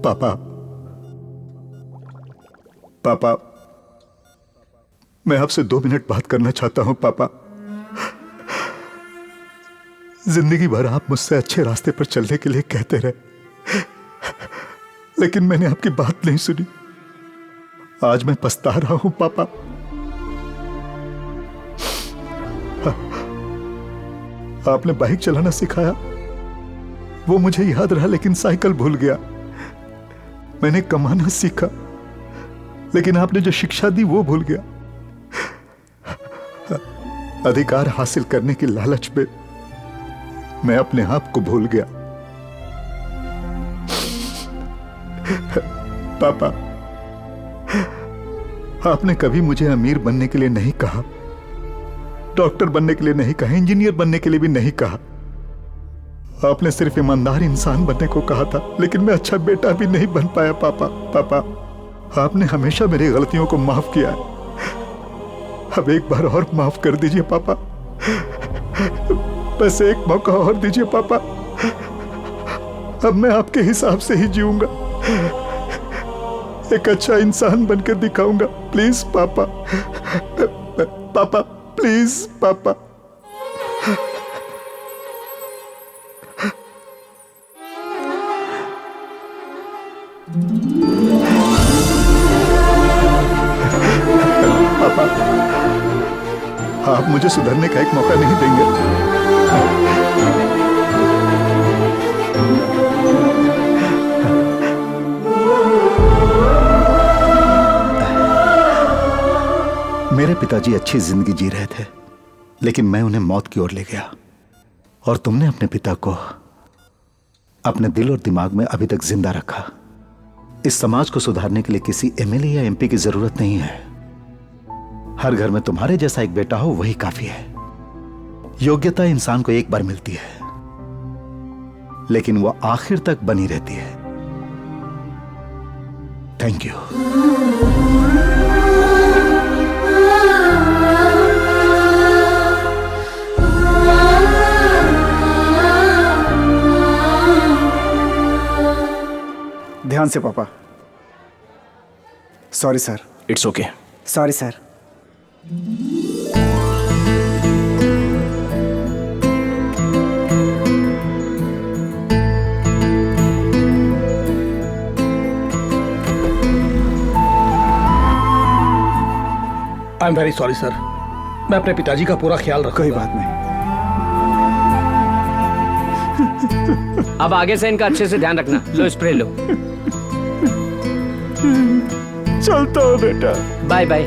पापा, पापा, मैं आपसे 2 मिनट बात करना चाहता हूं। पापा, जिंदगी भर आप मुझसे अच्छे रास्ते पर चलने के लिए कहते रहे, लेकिन मैंने आपकी बात नहीं सुनी। आज मैं पछता रहा हूं पापा। आपने बाइक चलाना सिखाया, वो मुझे याद रहा, लेकिन साइकिल भूल गया। मैंने कमाना सीखा, लेकिन आपने जो शिक्षा दी वो भूल गया। अधिकार हासिल करने की लालच में मैं अपने आप को भूल गया। पापा, आपने कभी मुझे अमीर बनने के लिए नहीं कहा, डॉक्टर बनने के लिए नहीं कहा, इंजीनियर बनने के लिए भी नहीं कहा। आपने सिर्फ ईमानदार इंसान बनने को कहा था, लेकिन मैं अच्छा बेटा भी नहीं बन पाया। पापा, पापा, आपने हमेशा मेरी गलतियों को माफ किया है। अब एक बार और माफ कर दीजिए पापा, बस एक मौका और दीजिए पापा। अब मैं आपके हिसाब से ही जीऊंगा, एक अच्छा इंसान बनकर दिखाऊंगा। प्लीज पापा, पापा प्लीज पापा। पापा, आप मुझे सुधरने का एक मौका नहीं देंगे? मेरे पिताजी अच्छी जिंदगी जी रहे थे, लेकिन मैं उन्हें मौत की ओर ले गया, और तुमने अपने पिता को अपने दिल और दिमाग में अभी तक जिंदा रखा। इस समाज को सुधारने के लिए किसी एमएलए या एमपी की जरूरत नहीं है। हर घर में तुम्हारे जैसा एक बेटा हो, वही काफी है। योग्यता इंसान को एक बार मिलती है, लेकिन वो आखिर तक बनी रहती है। Thank you. ध्यान से पापा। Sorry sir. It's okay. Sorry sir. I am very sorry sir. मैं अपने पिताजी का पूरा ख्याल रखूंगा। कोई बात नहीं। अब आगे से इनका अच्छे से ध्यान रखना। लो स्प्रे लो। चलता हूँ बेटा। Bye bye.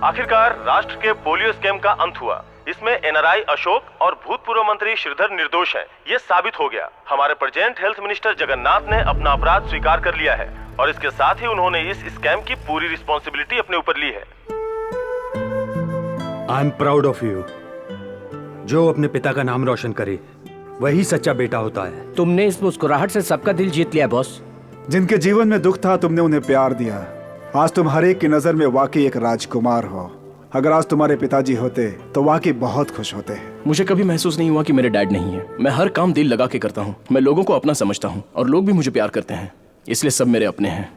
आखिरकार राष्ट्र के पोलियो स्कैम का अंत हुआ। इसमें एनआरआई अशोक और भूतपूर्व मंत्री श्रीधर निर्दोष हैं। ये साबित हो गया। हमारे प्रेजेंट हेल्थ मिनिस्टर जगन्नाथ ने अपना अपराध स्वीकार कर लिया है, और इसके साथ ही उन्होंने इस स्कैम की पूरी रिस्पॉन्सिबिलिटी अपने ऊपर ली है। I am proud of you. जो अपने पिता का नाम रोशन करे, वही सच्चा बेटा होता है। तुमने इस मुस्कुराहट से सबका दिल जीत लिया बॉस। जिनके जीवन में दुख था, तुमने उन्हें प्यार दिया। आज तुम हर एक की नजर में वाकई एक राजकुमार हो। अगर आज तुम्हारे पिताजी होते तो वाकई बहुत खुश होते। मुझे कभी महसूस नहीं हुआ कि मेरे डैड नहीं है। मैं हर काम दिल लगा के करता हूँ। मैं लोगों को अपना समझता हूँ, और लोग भी मुझे प्यार करते हैं, इसलिए सब मेरे अपने हैं।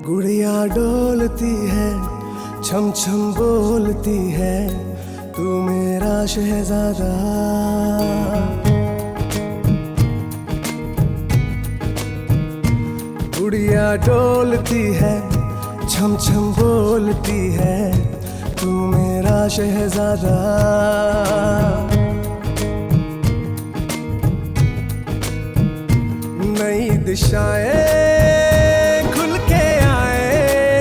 गुड़िया डोलती है, छम छम बोलती है, तू मेरा शहजादा। गुड़िया डोलती है, छम छम बोलती है, तू मेरा शहजादा। नई दिशाएं खुल के आए,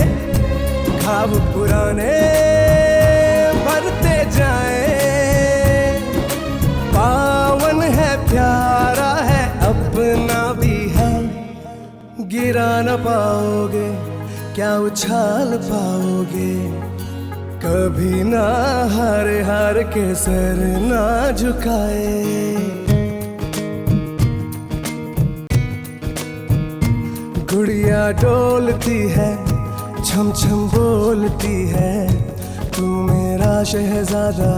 ख्वाब पुराने बढ़ते जाए। पावन है, प्यारा है, अपना भी है। गिरा न पाओगे, क्या उछाल पाओगे। कभी ना हारे, हार के सर ना झुकाए। गुड़िया डोलती है, छम छम बोलती है, तू मेरा शहजादा।